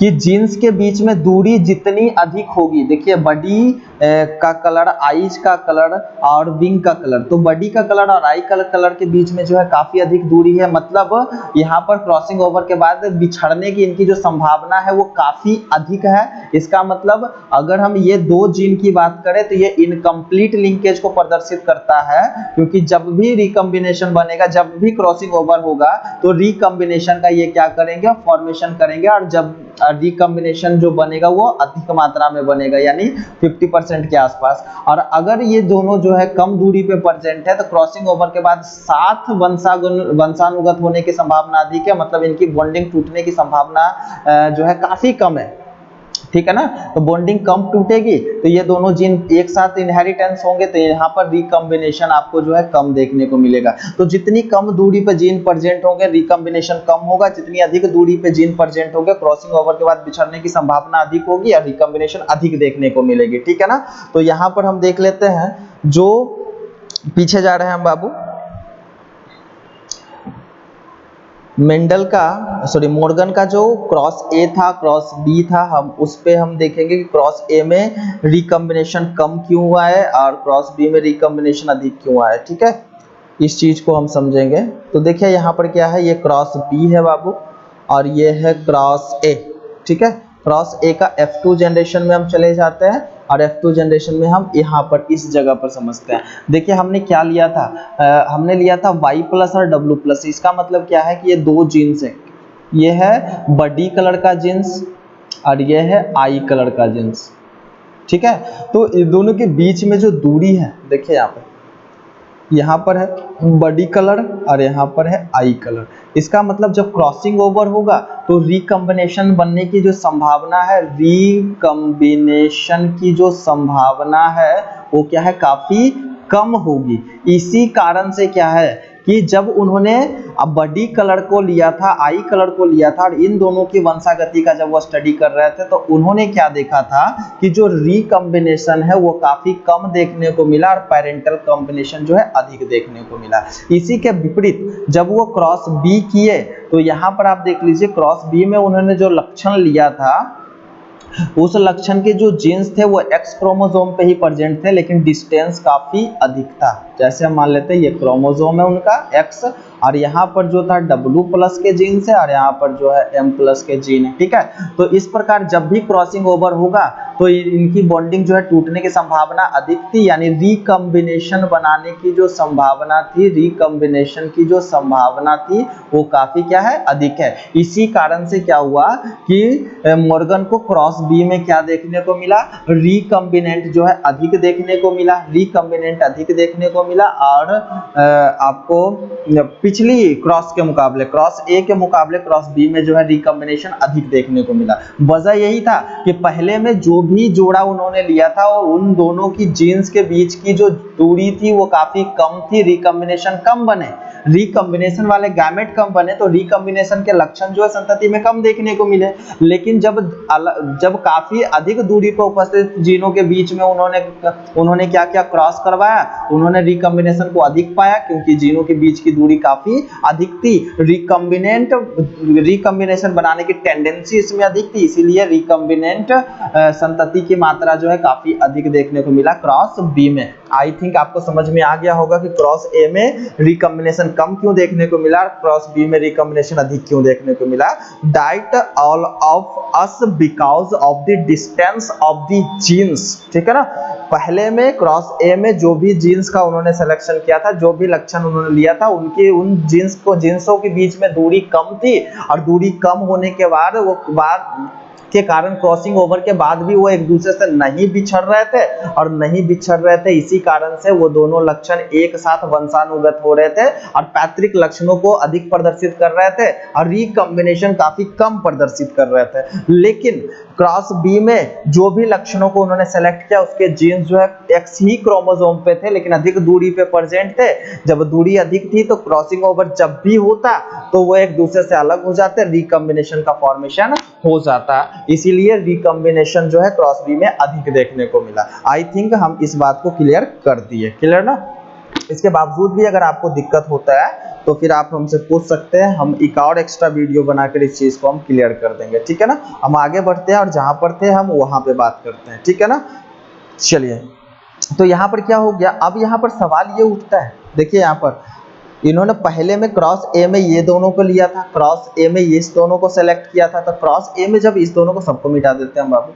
Speaker 1: कि जीन्स के बीच में दूरी जितनी अधिक होगी, देखिए बॉडी का कलर, आईज का कलर और विंग का कलर, तो बॉडी का कलर और आई कलर के बीच में जो है काफी अधिक दूरी है, मतलब यहाँ पर क्रॉसिंग ओवर के बाद बिछड़ने की इनकी जो संभावना है वो काफी अधिक है। इसका मतलब अगर हम ये दो जीन की बात करें तो ये इनकम्प्लीट लिंकेज को प्रदर्शित करता है, क्योंकि जब भी रिकम्बिनेशन बनेगा, जब भी क्रॉसिंग ओवर होगा तो रिकम्बिनेशन का ये क्या करेंगे, फॉर्मेशन करेंगे, और जब रिकम्बिनेशन जो बनेगा वो अधिक मात्रा में बनेगा, यानी 50% के आसपास। और अगर ये दोनों जो है कम दूरी पे प्रेजेंट है तो क्रॉसिंग ओवर के बाद साथ वंशानुगत होने की संभावना अधिक है, मतलब इनकी बॉन्डिंग टूटने की संभावना जो है काफी कम है, ठीक है ना। तो बॉन्डिंग कम टूटेगी तो ये दोनों जीन एक साथ इनहेरिटेंस होंगे, तो यहाँ पर रिकम्बिनेशन आपको जो है कम देखने को मिलेगा। तो जितनी कम दूरी पे जीन प्रेजेंट होंगे रिकम्बिनेशन कम होगा, जितनी अधिक दूरी पे जीन प्रेजेंट होंगे क्रॉसिंग ओवर के बाद बिछड़ने की संभावना अधिक होगी और रिकम्बिनेशन अधिक देखने को मिलेगी, ठीक है ना। तो यहाँ पर हम देख लेते हैं, जो पीछे जा रहे हैं हम बाबू, मेंडल का मॉर्गन का जो क्रॉस ए था क्रॉस बी था, हम उस पे हम देखेंगे कि क्रॉस ए में रिकम्बिनेशन कम क्यों हुआ है और क्रॉस बी में रिकम्बिनेशन अधिक क्यों हुआ है, ठीक है। इस चीज को हम समझेंगे। तो देखिए यहाँ पर क्या है, ये क्रॉस बी है बाबू और ये है क्रॉस ए, ठीक है। क्रॉस ए का F2 जनरेशन में हम चले जाते हैं और F2 जनरेशन में हम यहाँ पर इस जगह पर समझते हैं। देखिए हमने क्या लिया था, हमने लिया था Y प्लस और W प्लस। इसका मतलब क्या है कि ये दो जीन्स है, ये है बॉडी कलर का जीन्स और ये है आई कलर का जीन्स, ठीक है। तो इन दोनों के बीच में जो दूरी है, देखिए यहाँ पर है बॉडी कलर और यहाँ पर है आई कलर। इसका मतलब जब क्रॉसिंग ओवर होगा तो रिकम्बिनेशन बनने की जो संभावना है, रिकम्बिनेशन की जो संभावना है वो क्या है, काफी कम होगी। इसी कारण से क्या है कि जब उन्होंने बॉडी कलर को लिया था, आई कलर को लिया था और इन दोनों की वंशागति का जब वो स्टडी कर रहे थे तो उन्होंने क्या देखा था कि जो रिकम्बिनेशन है वो काफी कम देखने को मिला और पेरेंटल कॉम्बिनेशन जो है अधिक देखने को मिला। इसी के विपरीत जब वो क्रॉस बी किए तो यहाँ पर आप देख लीजिए, क्रॉस बी में उन्होंने जो लक्षण लिया था उस लक्षण के जो जीन्स थे वो एक्स क्रोमोसोम पे ही प्रेजेंट थे, लेकिन डिस्टेंस काफी अधिक था। जैसे हम मान लेते हैं ये क्रोमोसोम है उनका एक्स और यहाँ पर जो था W प्लस के जीन्स है और यहाँ पर जो है M प्लस के जीन है, ठीक है। तो इस प्रकार जब भी क्रॉसिंग ओवर होगा तो इनकी बॉन्डिंग जो है टूटने की संभावना अधिक थी, यानी रिकम्बिनेशन बनाने की जो संभावना थी, रिकम्बिनेशन की जो संभावना थी वो काफी क्या है, अधिक है। इसी कारण से क्या हुआ कि मॉर्गन को क्रॉस बी में क्या देखने को मिला, रिकम्बिनेंट जो है अधिक देखने को मिला, रिकम्बिनेंट अधिक देखने को मिला। और आपको पिछली क्रॉस के मुकाबले, क्रॉस ए के मुकाबले क्रॉस बी में जो है रिकम्बिनेशन अधिक देखने को मिला। वजह यही था कि पहले में जो भी जोड़ा उन्होंने लिया था और उन दोनों की जीन्स के बीच की जो दूरी थी वो काफी कम थी, रिकम्बिनेशन कम बने, रिकम्बिनेशन वाले गैमेट कम बने तो रिकम्बिनेशन के लक्षण जो है संतति में कम देखने को मिले। लेकिन जब काफी अधिक दूरी पर उपस्थित जीनों के बीच में उन्होंने क्या क्या क्रॉस करवाया, उन्होंने रिकम्बिनेशन को अधिक पाया क्योंकि जीनों के बीच की दूरी काफी अधिक थी, रिकम्बिनेशन बनाने की टेंडेंसी इसमें अधिक थी, इसीलिए रिकम्बिनेंट संतति की मात्रा जो है काफी अधिक देखने को मिला क्रॉस बी में। आई थिंक आपको समझ में आ गया होगा कि क्रॉस ए में रिकम्बिनेशन कम क्यों देखने को मिला, क्रॉस बी में रिकम्बिनेशन अधिक क्यों देखने को मिला। Diet all of us because of the distance of the genes, ठीक है ना। पहले में क्रॉस ए में जो भी जीन्स का उन्होंने सिलेक्शन किया था, जो भी लक्षण उन्होंने लिया था, उनके उन जीन्सों के बीच में दूरी कम थी और दूरी कम होने के बाद के कारण क्रॉसिंग ओवर के बाद भी वो एक दूसरे से नहीं बिछड़ रहे थे और नहीं बिछड़ रहे थे, इसी कारण से वो दोनों लक्षण एक साथ वंशानुगत हो रहे थे और पैतृक लक्षणों को अधिक प्रदर्शित कर रहे थे और रिकम्बिनेशन काफी कम प्रदर्शित कर रहे थे। लेकिन क्रॉस बी में जो भी लक्षणों को उन्होंने सेलेक्ट किया उसके जीन्स जो है एक्स ही क्रोमोसोम पे थे लेकिन अधिक दूरी पे प्रेजेंट थे। जब दूरी अधिक थी तो क्रॉसिंग ओवर जब भी होता तो वो एक दूसरे से अलग हो जाते, रिकम्बिनेशन का फॉर्मेशन हो जाता, इसीलिए रिकम्बिनेशन जो है क्रॉस बी में अधिक देखने को मिला। आई थिंक हम इस बात को क्लियर कर दिए, क्लियर ना। इसके बावजूद भी अगर आपको दिक्कत होता है तो फिर आप हमसे पूछ सकते हैं, हम एक और एक्स्ट्रा वीडियो बनाकर इस चीज को हम क्लियर कर देंगे, ठीक है ना। हम आगे बढ़ते हैं और जहां पर थे हम वहां पे बात करते हैं, ठीक है ना। चलिए, तो यहाँ पर क्या हो गया, अब यहाँ पर सवाल ये उठता है, देखिए यहाँ पर इन्होंने पहले में क्रॉस ए में ये दोनों को लिया था, क्रॉस ए में इस दोनों को सेलेक्ट किया था, तो क्रॉस ए में जब इस दोनों को सबको मिटा देते हैं हम बाबू।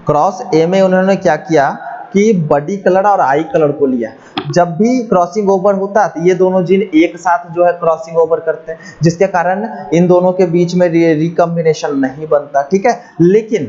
Speaker 1: क्रॉस ए में उन्होंने क्या किया कि बॉडी कलर और आई कलर को लिया। जब भी क्रॉसिंग ओवर होता है तो ये दोनों जीन एक साथ जो है क्रॉसिंग ओवर करते हैं, जिसके कारण इन दोनों के बीच में रिकॉम्बिनेशन नहीं बनता, ठीक है। लेकिन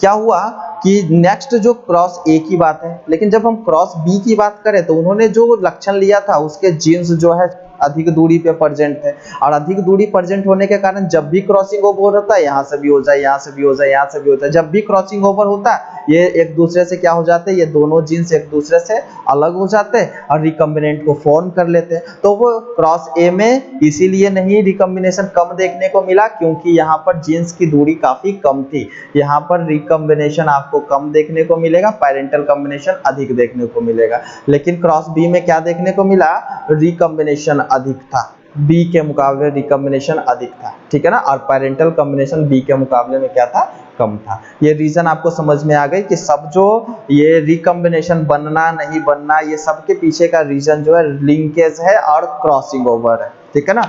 Speaker 1: क्या हुआ कि नेक्स्ट जो क्रॉस ए की बात है, लेकिन जब हम क्रॉस बी की बात करें तो उन्होंने जो लक्षण लिया था उसके जीन्स जो है अधिक दूरी पे प्रेजेंट थे, और अधिक दूरी प्रेजेंट होने के कारण जब भी क्रॉसिंग ओवर होता है, यहाँ से भी हो जाए, यहाँ से भी हो जाए, यहाँ से भी होता है, जब भी क्रॉसिंग ओवर होता है ये एक दूसरे से क्या हो जाते हैं, ये दोनों जीन्स एक दूसरे से अलग हो जाते हैं और रिकॉम्बिनेंट को फॉर्म कर लेते हैं। तो वो क्रॉस ए में इसीलिए नहीं रिकॉम्बिनेशन कम देखने को मिला, क्योंकि यहाँ पर जीन्स की दूरी काफी कम थी। यहाँ पर रिकॉम्बिनेशन आपको कम देखने को मिलेगा, पैरेंटल कॉम्बिनेशन अधिक देखने को मिलेगा। लेकिन क्रॉस बी में क्या देखने को मिला, रिकॉम्बिनेशन अधिक था, बी के मुकाबले रिकॉम्बिनेशन अधिक था, ठीक है ना। और पैरेंटल कॉम्बिनेशन बी के मुकाबले में क्या था, कम था। ये रीजन आपको समझ में आ गई कि सब जो ये रिकॉम्बिनेशन बनना नहीं बनना, ये सब के पीछे का रीजन जो है लिंकेज है और क्रॉसिंग ओवर है, ठीक है ना।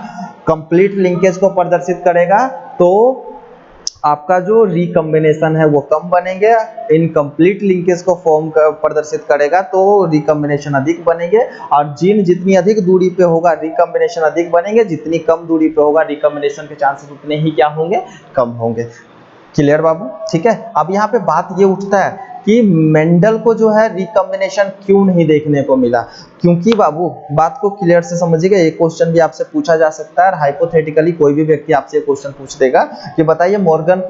Speaker 1: कंप्लीट लिंकेज को प्रदर्शित करेगा तो आपका जो रिकॉम्बिनेशन है वो कम बनेंगे, इनकम्प्लीट लिंकेज को फॉर्म प्रदर्शित करेगा तो रिकॉम्बिनेशन अधिक बनेंगे, और जीन जितनी अधिक दूरी पे होगा रिकॉम्बिनेशन अधिक बनेंगे, जितनी कम दूरी पे होगा रिकॉम्बिनेशन के चांसेस उतने ही क्या होंगे, कम होंगे। क्लियर बाबू, ठीक है। अब यहाँ पे बात ये उठता है कि मेंडल को जो है रिकॉम्बिनेशन क्यों नहीं देखने को मिला, क्योंकि बाबू बात को क्लियर से समझिएगा, ये क्वेश्चन भी आपसे पूछा जा सकता है, हाइपोथेटिकली कोई भी व्यक्ति आपसे क्वेश्चन पूछ देगा कि बताइए मॉर्गन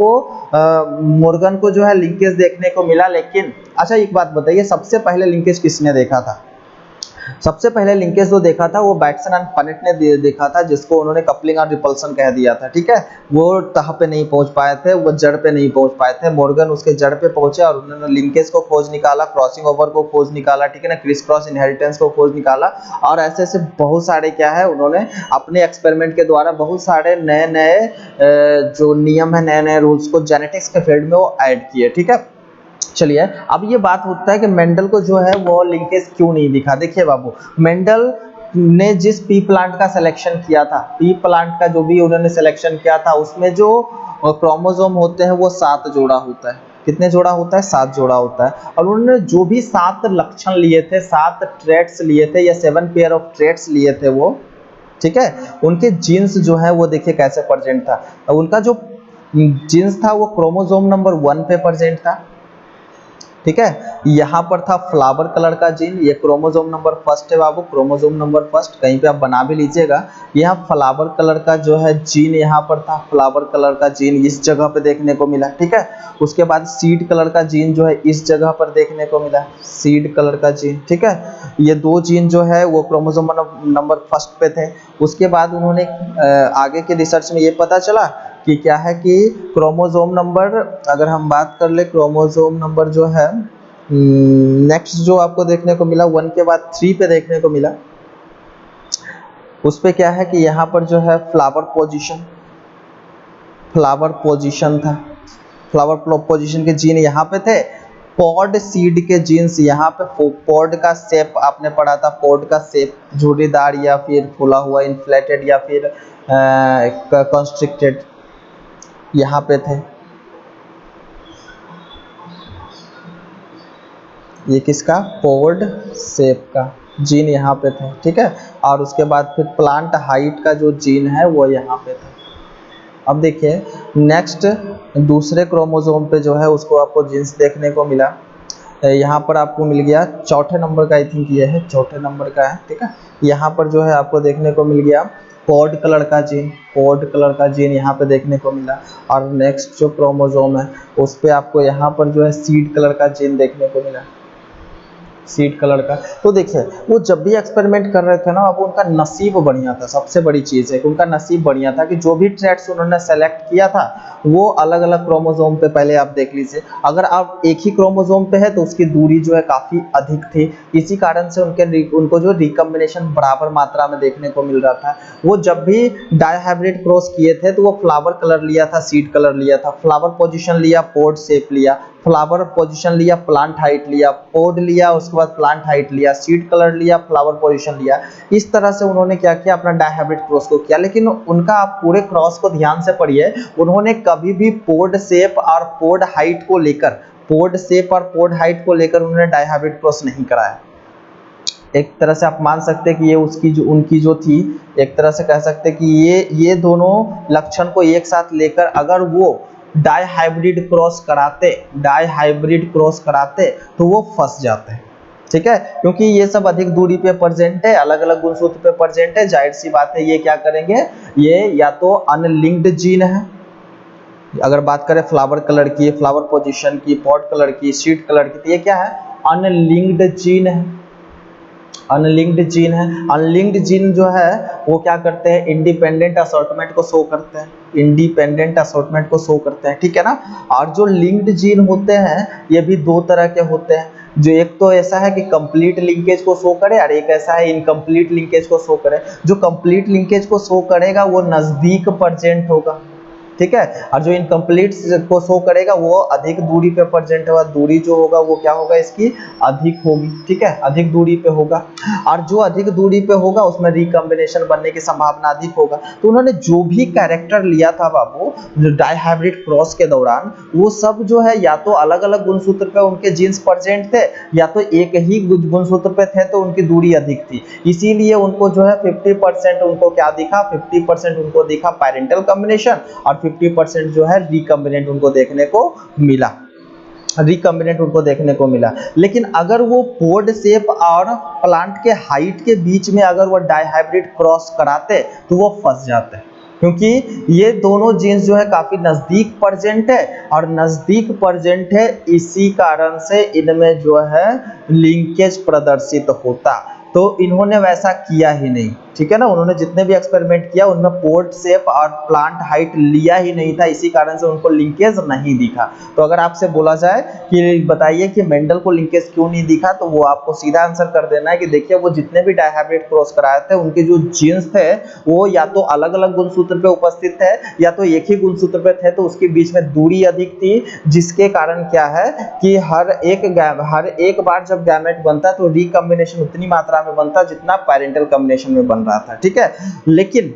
Speaker 1: को जो है लिंकेज देखने को मिला, लेकिन अच्छा एक बात बताइए, सबसे पहले लिंकेज किसने देखा था। सबसे पहले लिंकेज जो देखा था वो बैटसन एंड पनेट ने देखा था, जिसको उन्होंने कपलिंग और रिपल्सन कह दिया था, ठीक है। वो तह पे नहीं पहुंच पाए थे, वो जड़ पे नहीं पहुंच पाए थे, मॉर्गन उसके जड़ पे पहुंचे और उन्होंने लिंकेज को खोज निकाला, क्रॉसिंग ओवर को खोज निकाला, ठीक है ना, क्रिस क्रॉस इनहेरिटेंस को खोज निकाला, और ऐसे ऐसे बहुत सारे क्या है उन्होंने अपने एक्सपेरिमेंट के द्वारा बहुत सारे नए नए जो नियम है, नए नए रूल्स को जेनेटिक्स के फील्ड में वो ऐड किए, ठीक है। चलिए, अब ये बात होता है कि मेंडल को जो है वो लिंकेज क्यों नहीं दिखा। देखिए बाबू, मेंडल ने जिस पी प्लांट का सिलेक्शन किया था, पी प्लांट का जो भी उन्होंने सिलेक्शन किया था, उसमें जो क्रोमोसोम होते हैं वो 7 जोड़ा होता है। कितने जोड़ा होता है, 7 जोड़ा होता है। और उन्होंने जो भी 7 लक्षण लिए थे, 7 ट्रेट्स लिए थे या 7 पेयर ऑफ ट्रेट्स लिए थे वो, ठीक है, उनके जीन्स जो है वो देखिए कैसे प्रेजेंट था। उनका जो जीन्स था वो क्रोमोसोम नंबर 1 पे प्रेजेंट था, ठीक है। यहाँ पर था फ्लावर कलर का जीन, ये क्रोमोसोम नंबर 1 है बाबू, क्रोमोसोम नंबर 1 कहीं पे आप बना भी लीजिएगा। यहाँ फ्लावर कलर का जो है जीन यहाँ पर था, फ्लावर कलर का जीन इस जगह पे देखने को मिला, ठीक है। उसके बाद सीड कलर का जीन जो है इस जगह पर देखने को मिला, सीड कलर का जीन, ठीक है। ये 2 जीन जो है वो क्रोमोसोम नंबर 1 पे थे। उसके बाद उन्होंने आगे के रिसर्च में ये पता चला कि क्या है कि क्रोमोसोम नंबर, अगर हम बात कर ले क्रोमोसोम नंबर जो है नेक्स्ट जो आपको देखने को मिला 1 के बाद 3 पे देखने को मिला, उस पे क्या है कि यहाँ पर जो है फ्लावर पोजीशन था, फ्लावर पोजीशन के जीन यहाँ पे थे। पॉड सीड के जीन्स यहाँ पे, पॉड का शेप आपने पढ़ा था, पॉड का शेप झुर्रीदार या फिर फूला हुआ, इन्फ्लेटेड या फिर कंस्ट्रिक्टेड, यहाँ पे थे। ये किसका, पॉड शेप का जीन यहाँ पे थे, ठीक है। और उसके बाद फिर प्लांट हाइट का जो जीन है वो यहाँ पे था। अब देखिए नेक्स्ट दूसरे क्रोमोसोम पे जो है उसको आपको जीन्स देखने को मिला, यहाँ पर आपको मिल गया 4थे नंबर का, आई थिंक ये है 4थे नंबर का है, ठीक है। यहाँ पर जो है आपको देखने को मिल गया पॉड कलर का जीन, पॉड कलर का जीन यहाँ पे देखने को मिला। और नेक्स्ट जो क्रोमोसोम है उस पे आपको यहाँ पर जो है सीड कलर का जीन देखने को मिला, सीड कलर का। तो देखिए वो जब भी एक्सपेरिमेंट कर रहे थे ना, अब उनका नसीब बढ़िया था, सबसे बड़ी चीज है कि उनका नसीब बढ़िया था कि जो भी ट्रेड्स उन्होंने सेलेक्ट किया था वो अलग अलग क्रोमोसोम पे, पहले आप देख लीजिए, अगर आप एक ही क्रोमोसोम पे है तो उसकी दूरी जो है काफी अधिक थी, इसी कारण से उनको जो रिकॉम्बिनेशन बराबर मात्रा में देखने को मिल रहा था। वो जब भी डायहाइब्रिड क्रॉस किए थे तो वो फ्लावर कलर लिया था, सीड कलर लिया था, फ्लावर पोजीशन लिया, पोड शेप लिया, फ्लावर पोजीशन लिया, प्लांट हाइट लिया, पोड लिया, उसके बाद प्लांट हाइट लिया, सीड कलर लिया, फ्लावर पोजीशन लिया। इस तरह से उन्होंने क्या किया, अपना डायहाइब्रिड क्रॉस को किया। लेकिन उनका आप पूरे क्रॉस को ध्यान से पढ़िए, उन्होंने कभी भी पोड शेप और पोड हाइट को लेकर, पोड शेप और पोड हाइट को लेकर उन्होंने डायहाइब्रिड क्रॉस नहीं कराया। एक तरह से आप मान सकते हैं कि ये उसकी जो उनकी जो थी, एक तरह से कह सकते हैं कि ये दोनों लक्षण को एक साथ लेकर अगर वो डायहाइब्रिड क्रॉस कराते, डायहाइब्रिड क्रॉस कराते तो वो फंस जाते हैं, ठीक है, क्योंकि ये सब अधिक दूरी पे प्रेजेंट है, अलग अलग गुणसूत्र पे प्रेजेंट है, जाहिर सी बात है ये क्या करेंगे, ये या तो अनलिंक्ड जीन है, अगर बात करें फ्लावर कलर की, फ्लावर पोजीशन की, पॉट कलर की, सीड कलर की, तो ये क्या है, अनलिंक्ड जीन है, अनलिंक्ड जीन है। अनलिंक्ड जीन जो है वो क्या करते हैं, इंडिपेंडेंट असॉर्टमेंट को शो करते हैं, इंडिपेंडेंट असॉर्टमेंट को शो करते हैं, ठीक है ना। और जो लिंक्ड जीन होते हैं ये भी दो तरह के होते हैं, जो एक तो ऐसा है कि कंप्लीट लिंकेज को शो करे और एक ऐसा है इनकम्प्लीट लिंकेज को शो करे। जो कंप्लीट लिंकेज को शो करेगा वो नजदीक प्रेजेंट होगा, ठीक है, और जो इनकम्प्लीट को शो करेगा वो अधिक दूरी पे प्रेजेंट होगा, दूरी जो होगा वो क्या होगा, इसकी अधिक होगी, ठीक है, अधिक दूरी पे होगा, और जो अधिक दूरी पे होगा उसमें रिकॉम्बिनेशन बनने की संभावना अधिक होगा। तो उन्होंने जो भी कैरेक्टर लिया था बाबू डायहाइब्रिड क्रॉस के दौरान, वो सब जो है या तो अलग अलग गुणसूत्र पे उनके जीन्स प्रेजेंट थे, या तो एक ही गुणसूत्र पे थे तो उनकी दूरी अधिक थी, इसीलिए उनको जो है 50% उनको क्या दिखा, 50% उनको दिखा पैरेंटल कॉम्बिनेशन और 50% जो है रिकॉम्बिनेंट उनको देखने को मिला, रिकॉम्बिनेंट उनको देखने को मिला। लेकिन अगर वो पोड शेप और प्लांट के हाइट के बीच में अगर वो डायहाइब्रिड क्रॉस कराते तो वो फंस जाते, क्योंकि ये दोनों जीन्स जो है काफी नजदीक प्रेजेंट है, और नजदीक प्रेजेंट है इसी कारण से इनमें जो है लिंकेज प्रदर्शित होता। तो इन्होंने वैसा किया ही नहीं, ठीक है ना, उन्होंने जितने भी एक्सपेरिमेंट किया उनमें पोर्ट शेप और प्लांट हाइट लिया ही नहीं था, इसी कारण से उनको लिंकेज नहीं दिखा। तो अगर आपसे बोला जाए कि बताइए कि मेंडल को लिंकेज क्यों नहीं दिखा, तो वो आपको सीधा आंसर कर देना है कि देखिए वो जितने भी डायहाइब्रिड क्रॉस कराए थे उनके जो जीन्स थे वो या तो अलग अलग गुणसूत्र पे उपस्थित थे या तो एक ही गुणसूत्र पे थे, तो उसके बीच में दूरी अधिक थी, जिसके कारण क्या है कि हर एक बार जब गैमेट बनता है तो रिकॉम्बिनेशन उतनी मात्रा में बनता जितना पैरेंटल कॉम्बिनेशन में बन रहा था, ठीक है। लेकिन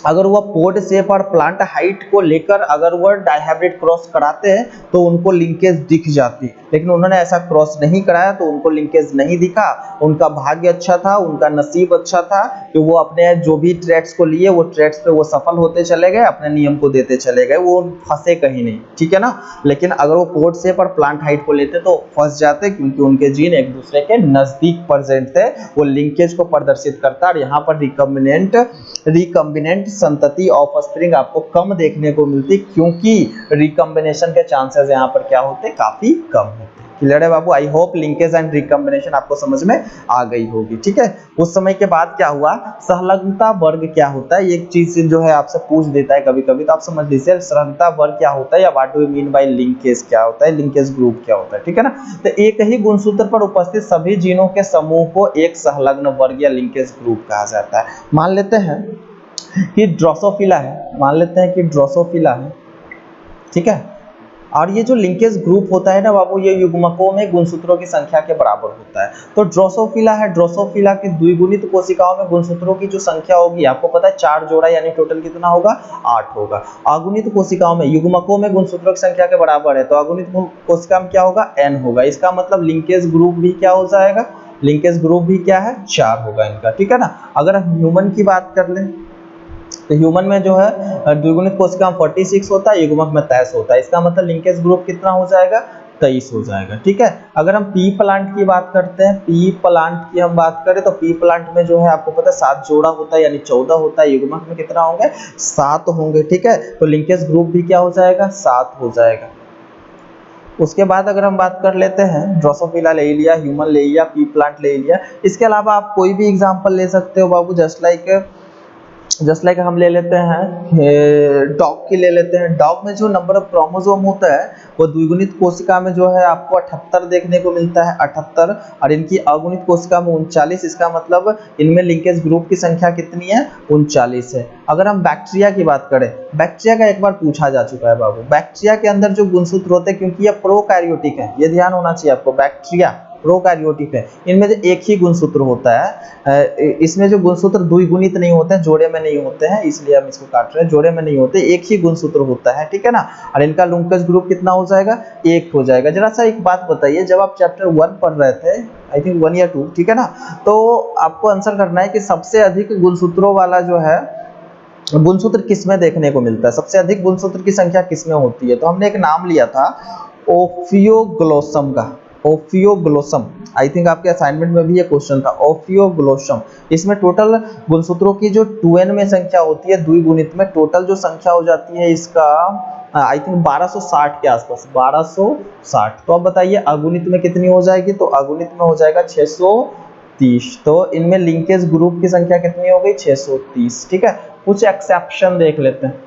Speaker 1: अगर वह पोड शेप और प्लांट हाइट को लेकर अगर वह डायहाइब्रिड क्रॉस कराते हैं तो उनको लिंकेज दिख जाती, लेकिन उन्होंने ऐसा क्रॉस नहीं कराया तो उनको लिंकेज नहीं दिखा। उनका भाग्य अच्छा था, उनका नसीब अच्छा था कि वो अपने जो भी ट्रेड्स को लिए वो ट्रेड्स पे वो सफल होते चले गए, अपने नियम को देते चले गए, वो फंसे कहीं नहीं, ठीक है ना। लेकिन अगर वो पोड शेप और प्लांट हाइट को लेते तो फंस जाते, क्योंकि उनके जीन एक दूसरे के नजदीक प्रेजेंट थे, वो लिंकेज को प्रदर्शित करता। और यहाँ पर रिकॉम्बिनेंट संतति ऑफ स्प्रिंग आपको कम देखने को मिलती, क्योंकि रिकॉम्बिनेशन के चांसेस यहाँ पर क्या होते, काफी कम होते। क्लियर है बाबू, I hope linkage and recombination आपको समझ में आ गई होगी, ठीक है। उस समय के बाद क्या हुआ, सहलग्नता वर्ग क्या होता है, एक चीज जो है आपसे पूछ देता है कभी कभी, तो आप समझ लीजिए सहलग्नता वर्ग क्या होता है, या what do you mean by linkage क्या होता है, लिंकेज ग्रुप क्या होता है, ठीक है ना। तो एक ही गुणसूत्र पर उपस्थित सभी जीनों के समूह को एक सहलग्न वर्ग या लिंकेज ग्रुप कहा जाता है। मान लेते हैं कि ड्रोसोफिला है, मान लेते हैं कि ड्रोसोफिला है, ठीक है, और ये जो लिंकेज ग्रुप होता है ना बाबू, ये युग्मकों में गुणसूत्रों की संख्या के बराबर होता है। तो ड्रोसोफिला है, ड्रोसोफिला की द्विगुणित कोशिकाओं में गुणसूत्रों की जो संख्या होगी आपको पता है 4 जोड़ा, यानी टोटल कितना होगा, 8 होगा। अगुणित कोशिकाओं में, युग्मकों में गुणसूत्रों की संख्या के बराबर है, तो अगुणित कोशिका में क्या होगा, n होगा। इसका मतलब लिंकेज ग्रुप भी क्या हो जाएगा, लिंकेज ग्रुप भी क्या है, 4 होगा इनका, ठीक है ना। अगर हम ह्यूमन की बात कर लें तो ह्यूमन में जो है द्विगुणित कोशिका 46 होता है, युग्मक में 23 होता है, इसका मतलब लिंकेज ग्रुप कितना हो जाएगा, 23 हो जाएगा, ठीक है। अगर हम पी प्लांट की बात करते हैं, पी प्लांट की हम बात करें तो पी प्लांट में जो है आपको पता है 7 जोड़ा होता है, यानी 14 होता है, युग्मक में कितना होंगे, 7 होंगे, ठीक है। तो लिंकेज ग्रुप भी क्या हो जाएगा, 7 हो जाएगा। उसके बाद अगर हम बात कर लेते हैं ड्रोसोफिला ले लिया, ह्यूमन ले लिया, पी प्लांट ले लिया, इसके अलावा आप कोई भी एग्जांपल ले सकते हो बाबू। जस्ट लाइक हम ले लेते हैं डॉग की ले लेते हैं। डॉग में जो नंबर ऑफ क्रोमोसोम होता है वो द्विगुणित कोशिका में जो है आपको 78 देखने को मिलता है, 78, और इनकी अगुणित कोशिका में 39। इसका मतलब इनमें लिंकेज ग्रुप की संख्या कितनी है, 39 है। अगर हम बैक्टीरिया की बात करें, बैक्टीरिया का एक बार पूछा जा चुका है बाबू। बैक्टीरिया के अंदर जो गुणसूत्र होते हैं, क्योंकि ये प्रोकैरियोटिक है, ये ध्यान होना चाहिए आपको, बैक्टीरिया प्रोकैरियोटिक है, इनमें जो एक ही गुणसूत्र होता है, इसमें जो गुणसूत्र द्विगुणित नहीं होते हैं, जोड़े में नहीं होते हैं, इसलिए हम इसको काट रहे हैं, जोड़े में नहीं होते, एक ही गुणसूत्र होता है, ठीक है ना। और इनका लिंकेज ग्रुप कितना हो जाएगा, 1 हो जाएगा। जरा सा एक बात बताइए, जब आप चैप्टर 1 पढ़ रहे थे, आई थिंक 1 या 2, ठीक है ना, तो आपको आंसर करना है कि सबसे अधिक गुणसूत्रों वाला जो है गुणसूत्र किसमें देखने को मिलता है, सबसे अधिक गुणसूत्र की संख्या किसमें होती है। तो हमने एक नाम लिया था ओफियोग्लोसम का, ओफियोग्लोसम, आई थिंक आपके असाइनमेंट में भी ये क्वेश्चन था, ओफियोग्लोसम। इसमें टोटल गुणसूत्रों की जो 2n में संख्या होती है, द्विगुणित में टोटल जो संख्या हो जाती है इसका आई थिंक 1260 के आसपास, 1260। तो अब बताइए अगुणित में कितनी हो जाएगी, तो अगुणित में हो जाएगा 630। तो इनमें लिंकेज ग्रुप की संख्या कितनी हो गई, 630, ठीक है। कुछ एक्सेप्शन देख लेते हैं,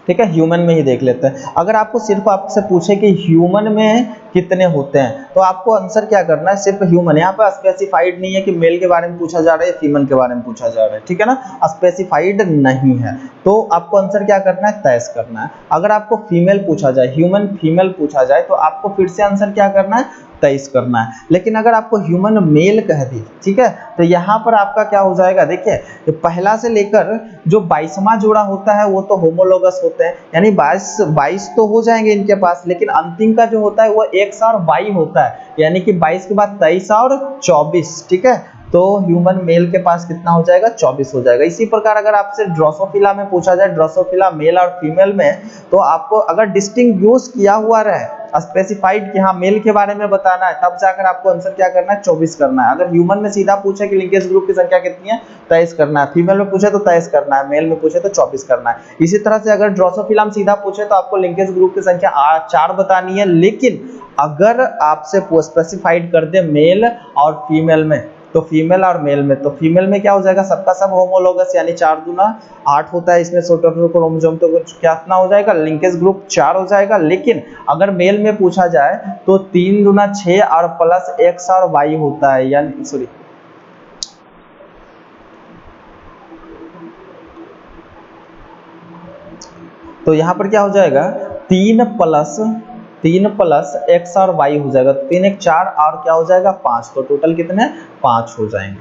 Speaker 1: ठीक है, ह्यूमन में ही देख लेते हैं। अगर आपको सिर्फ आपसे पूछे कि ह्यूमन में कितने होते हैं, तो आपको आंसर क्या करना है, सिर्फ ह्यूमन। यहाँ पे स्पेसिफाइड नहीं है कि मेल के बारे में पूछा जा रहा है या फीमेल के बारे में पूछा जा रहा है, ठीक है ना, स्पेसिफाइड नहीं है। तो आपको आंसर क्या करना है, तय करना है। अगर आपको फीमेल पूछा जाए, ह्यूमन फीमेल पूछा जाए, तो आपको फिर से आंसर क्या करना है, 23 करना है। लेकिन अगर आपको ह्यूमन मेल कह दी, ठीक है, तो यहाँ पर आपका क्या हो जाएगा, देखिए पहला से लेकर जो 22वां जोड़ा होता है वो तो होमोलोगस होते हैं, यानी 22 तो हो जाएंगे इनके पास, लेकिन अंतिम का जो होता है वो X और Y होता है, यानी कि 22 के बाद 23 और 24, ठीक है। तो ह्यूमन मेल के पास कितना हो जाएगा, 24 हो जाएगा। इसी प्रकार अगर आपसे ड्रोसोफिला में पूछा जाए, ड्रोसोफिला मेल और फीमेल में, तो आपको अगर डिस्टिंग्विश किया हुआ रहे, स्पेसिफाइड कि हाँ मेल के बारे में बताना है, तब जाकर आपको आंसर क्या करना है, 24 करना है। अगर ह्यूमन में सीधा पूछे कि लिंकेज ग्रुप की संख्या कितनी है, 23 करना है। फीमेल में पूछे तो 23 करना है, मेल में पूछे तो 24 करना है। इसी तरह से अगर ड्रोसोफिला में सीधा पूछे तो आपको लिंकेज ग्रुप की संख्या 4 बतानी है, लेकिन अगर आपसे स्पेसिफाइड कर दे मेल और फीमेल में, तो फीमेल और मेल में, तो फीमेल में क्या हो जाएगा, सबका सब होमोलोगस, यानी 4 दूना 8 होता है इसमें टोटल क्रोमोसोम, तो कितना हो जाएगा, लिंकेज ग्रुप 4 हो जाएगा। लेकिन अगर मेल में पूछा जाए तो 3 दूना 6 और प्लस X और Y होता है, यानी सॉरी, तो यहाँ पर क्या हो जाएगा, 3 प्लस X और Y हो जाएगा, तो 3 1 4 और क्या हो जाएगा, 5। तो टोटल कितने, 5 हो जाएंगे,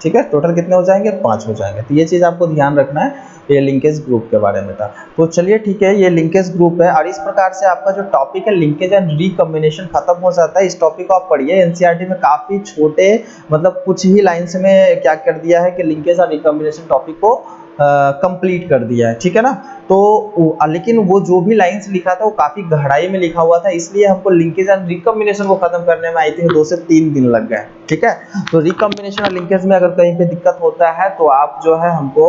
Speaker 1: ठीक है, टोटल कितने हो जाएंगे, 5 हो जाएंगे। तो ये चीज आपको ध्यान रखना है, ये लिंकेज ग्रुप के बारे में था। तो चलिए ठीक है, ये लिंकेज ग्रुप है, और इस प्रकार से आपका जो टॉपिक है लिंकेज एंड रिकॉम्बिनेशन खत्म हो जाता है। इस टॉपिक को आप पढ़िए, एनसीईआरटी में काफी छोटे मतलब कुछ ही लाइंस में क्या कर दिया है कि लिंकेज और रिकॉम्बिनेशन टॉपिक को कंप्लीट कर दिया है, ठीक है ना। तो लेकिन वो जो भी लाइंस लिखा था वो काफी गहराई में लिखा हुआ था, इसलिए हमको लिंकेज एंड रिकॉम्बिनेशन को खत्म करने में आई थिंक 2 से 3 दिन लग गए, ठीक है। तो रिकॉम्बिनेशन और लिंकेज में अगर कहीं पे दिक्कत होता है तो आप जो है हमको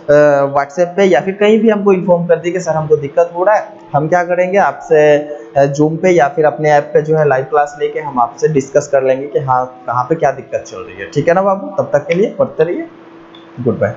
Speaker 1: व्हाट्सएप पे या फिर कहीं भी हमको इन्फॉर्म कर दीजिए कि सर हमको दिक्कत हो रहा है। हम क्या करेंगे, आपसे जूम पे या फिर अपने ऐप पे जो है लाइव क्लास लेके हम आपसे डिस्कस कर लेंगे कि हाँ कहाँ पे क्या दिक्कत चल रही है, ठीक है ना बाबू। तब तक के लिए पढ़ते रहिए, गुड बाय।